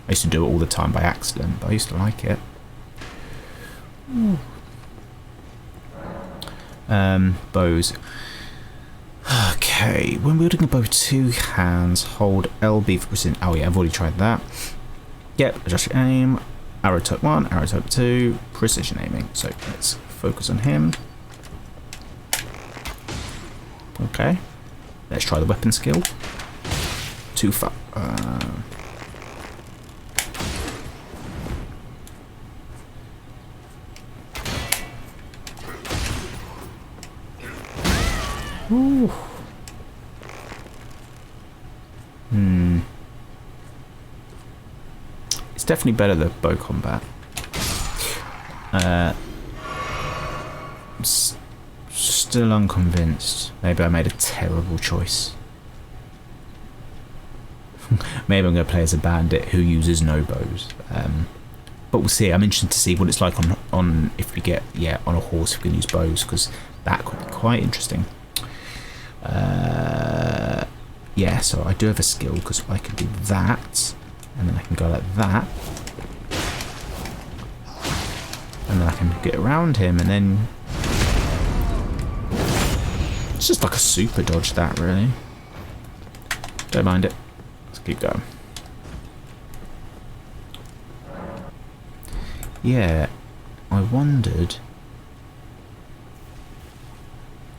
I used to do it all the time by accident, but I used to like it. Bows. Okay, when wielding a bow with two hands, hold LB for precision. Oh yeah, I've already tried that. Yep, adjust your aim. Arrow type 1, arrow type 2, precision aiming. So let's focus on him. Okay, let's try the weapon skill. Too far. Ooh. It's definitely better than bow combat. Still unconvinced. Maybe I made a terrible choice. Maybe I'm going to play as a bandit who uses no bows. But we'll see. I'm interested to see what it's like on if we get on a horse if we can use bows, because that could be quite interesting. Yeah, so I do have a skill because I can do that, and then I can go like that, and then I can get around him, and then it's just like a super dodge, that really. Don't mind it. Let's keep going. Yeah, I wondered,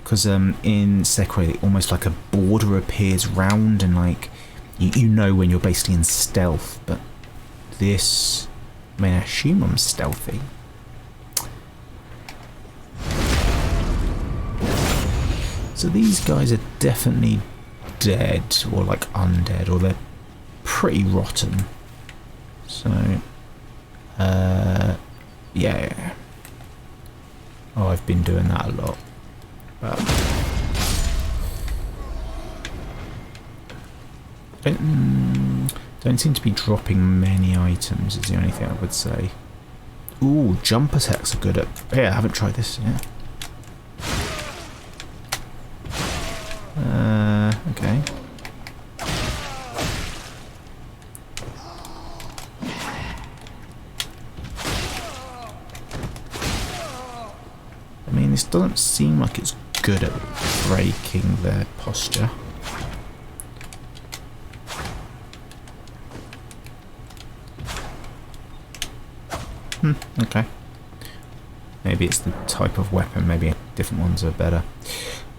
because in Sekiro almost like a border appears round and like you know when you're basically in stealth, but this, I mean, I assume I'm stealthy. So these guys are definitely dead or like undead, or they're pretty rotten. So yeah. Oh, I've been doing that a lot. But don't seem to be dropping many items is the only thing I would say. Ooh, jump attacks are good at... Yeah, I haven't tried this yet. Okay. mean, this doesn't seem like it's good at breaking their posture. Okay. Maybe it's the type of weapon, maybe different ones are better.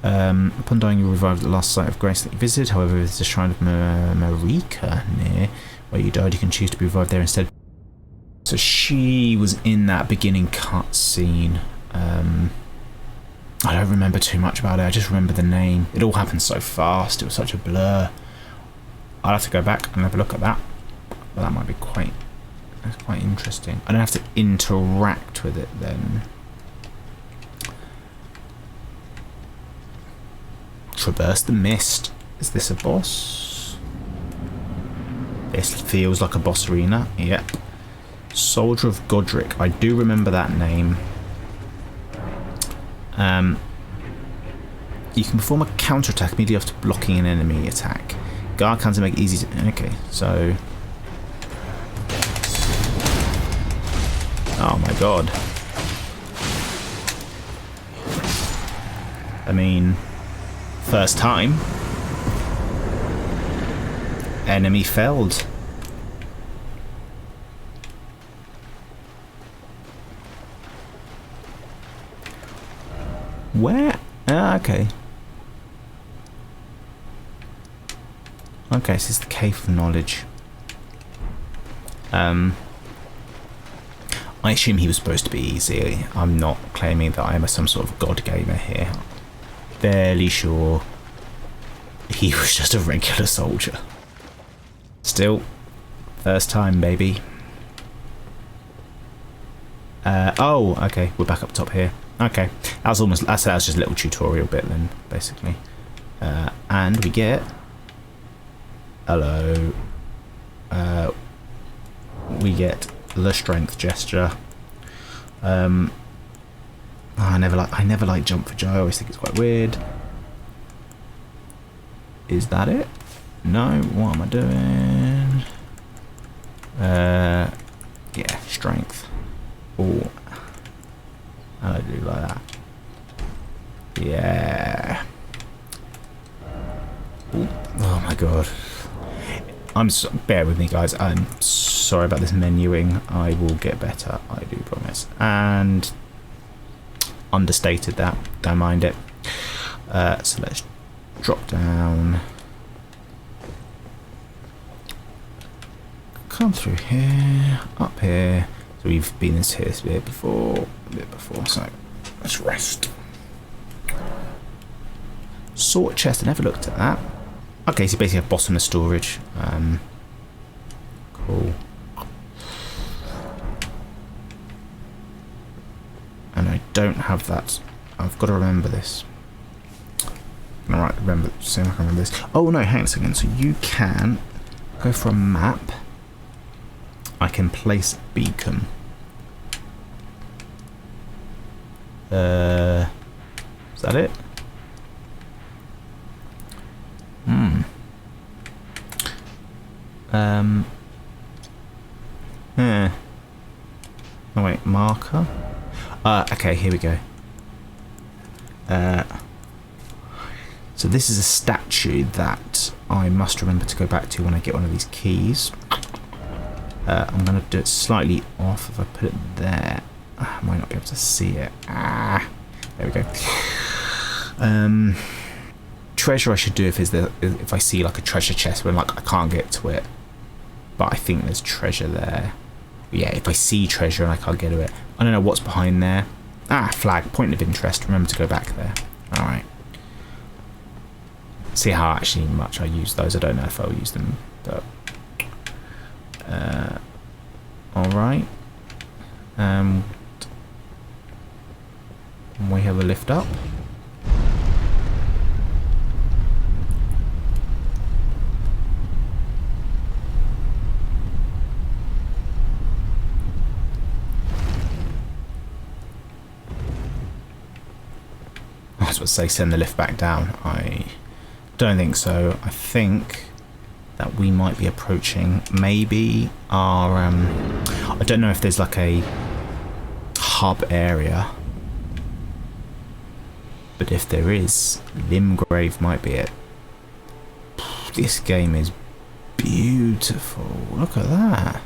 Upon dying, you revive at the last site of grace that you visited. However, if there's a shrine of Marika near where you died, you can choose to be revived there instead. So she was in that beginning cutscene. I don't remember too much about it, I just remember the name. It all happened so fast, it was such a blur. I'll have to go back and have a look at that. But that might be quite interesting. I don't have to interact with it then. Traverse the mist. Is this a boss? This feels like a boss arena. Yep. Soldier of Godric. I do remember that name. You can perform a counterattack immediately after blocking an enemy attack. Guard counter make it easy to... Okay, so... Oh my god. I mean... First time. Enemy felled. Where? Okay. Okay, so this is the Cave of Knowledge. I assume he was supposed to be easy. I'm not claiming that I am some sort of god gamer here. Fairly sure he was just a regular soldier. Still, first time, baby. Oh, okay, we're back up top here. Okay, that was just a little tutorial bit then, basically. And we get... Hello. We get the strength gesture. I never like jump for joy. I always think it's quite weird. Is that it? No. What am I doing? Yeah, strength. Oh, how do I do like that? Yeah. Ooh. Oh my god. Bear with me, guys. I'm sorry about this menuing. I will get better. I do promise. And understated that. Don't mind it. So let's drop down. Come through here. Up here. So we've been in here a bit before. So let's rest. Sort chest. I never looked at that. Okay, so basically a bottomless storage. Cool. And I don't have that. I've got to remember this. Alright, see if I can remember this. Oh no, hang on a second. So you can go for a map. I can place beacon. Is that it? Oh wait, marker? Okay, here we go. So this is a statue that I must remember to go back to when I get one of these keys. I'm going to do it slightly off. If I put it there, I might not be able to see it. There we go. Treasure I should do if I see like a treasure chest when like I can't get to it. But I think there's treasure there. Yeah, if I see treasure and I can't get to it. I don't know what's behind there. Flag, point of interest. Remember to go back there. Alright. See how actually much I use those. I don't know if I'll use them, but alright. We have a lift up. I was about to say send the lift back down. I don't think so. I think that we might be approaching maybe our I don't know if there's like a hub area. but if there is, Limgrave might be it. This game is beautiful. Look at that.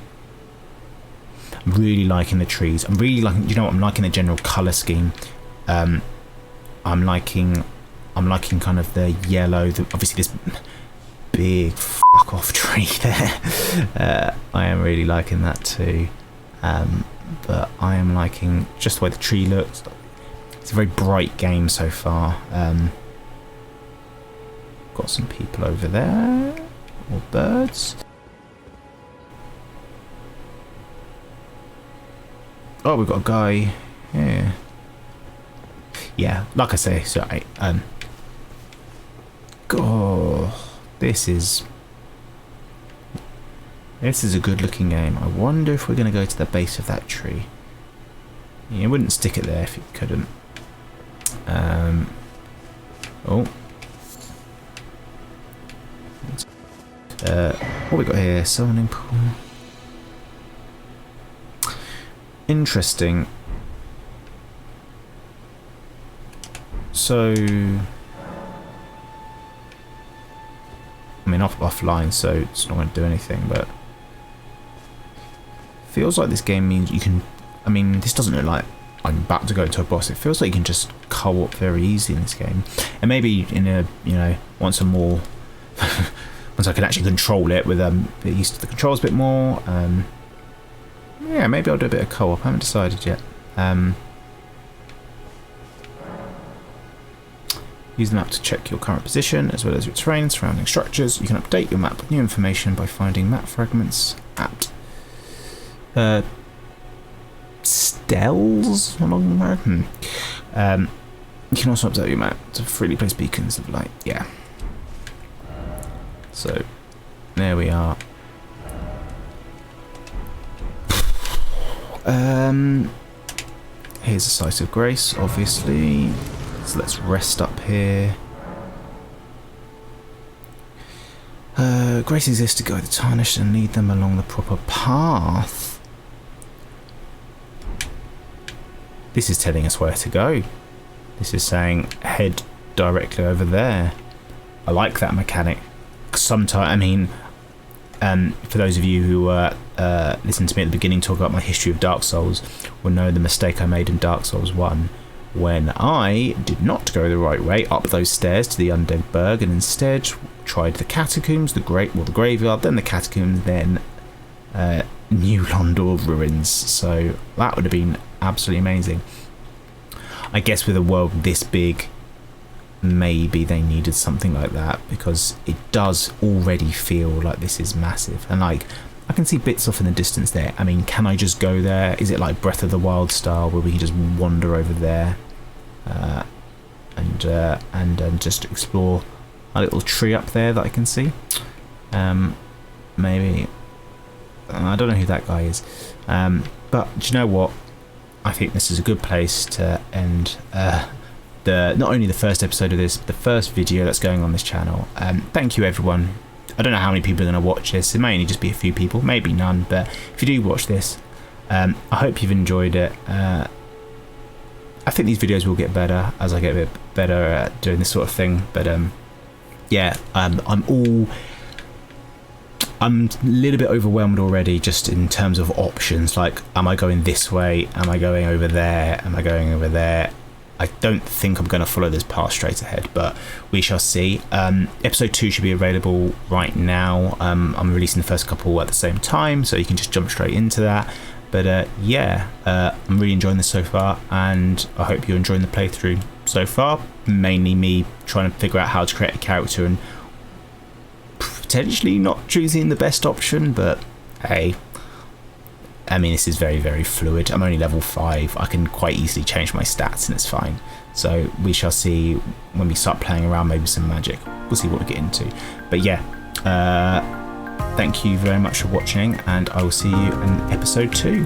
I'm really liking the trees. I'm really liking, you know what, I'm liking the general colour scheme. I'm liking kind of the yellow, obviously this big fuck off tree there. I am really liking that too. But I am liking just the way the tree looks. It's a very bright game so far. Got some people over there, or birds. Oh, we've got a guy here. Yeah, like I say, sorry. God, this is a good looking game. I wonder if we're going to go to the base of that tree. You wouldn't stick it there if you couldn't. Oh. What we got here? Summoning pool. Interesting. So, I mean, offline, so it's not going to do anything, but feels like this game means you can. I mean, this doesn't look like I'm about to go into a boss. It feels like you can just co-op very easily in this game, and maybe in a, you know, once I can actually control it with get used to the controls a bit more. Yeah, maybe I'll do a bit of co-op. I haven't decided yet. Use the map to check your current position as well as your terrain and surrounding structures. You can update your map with new information by finding map fragments at stels along there. You can also update your map to freely place beacons of light. Yeah. So there we are. Here's a site of grace, obviously. So let's rest up here. Grace exists to guide the Tarnished and lead them along the proper path. This is telling us where to go. This is saying head directly over there. I like that mechanic. Sometimes, I mean, for those of you who listened to me at the beginning talk about my history of Dark Souls will know the mistake I made in Dark Souls 1 when I did not go the right way up those stairs to the Undead Burg and instead tried the catacombs, the graveyard, then the catacombs, then New Londor ruins. So that would have been absolutely amazing. I guess with a world this big, maybe they needed something like that, because it does already feel like this is massive, and like I can see bits off in the distance there. I mean, can I just go there? Is it like Breath of the Wild style where we can just wander over there and just explore a little tree up there that I can see? Maybe. I don't know who that guy is, but do you know what? I think this is a good place to end not only the first episode of this, but the first video that's going on this channel. Thank you everyone. I don't know how many people are going to watch this. It may only just be a few people, maybe none, but if you do watch this, I hope you've enjoyed it. I think these videos will get better as I get a bit better at doing this sort of thing, but yeah, I'm a little bit overwhelmed already just in terms of options. Like, am I going this way? Am I going over there? Am I going over there? I don't think I'm going to follow this path straight ahead, but we shall see. Episode 2 should be available right now. I'm releasing the first couple at the same time, so you can just jump straight into that. But yeah, I'm really enjoying this so far, and I hope you're enjoying the playthrough so far. Mainly me trying to figure out how to create a character and potentially not choosing the best option, but hey, I mean, this is very, very fluid. I'm only level 5. I can quite easily change my stats and it's fine. So we shall see when we start playing around, maybe some magic. We'll see what we get into. But yeah, thank you very much for watching, and I will see you in episode 2.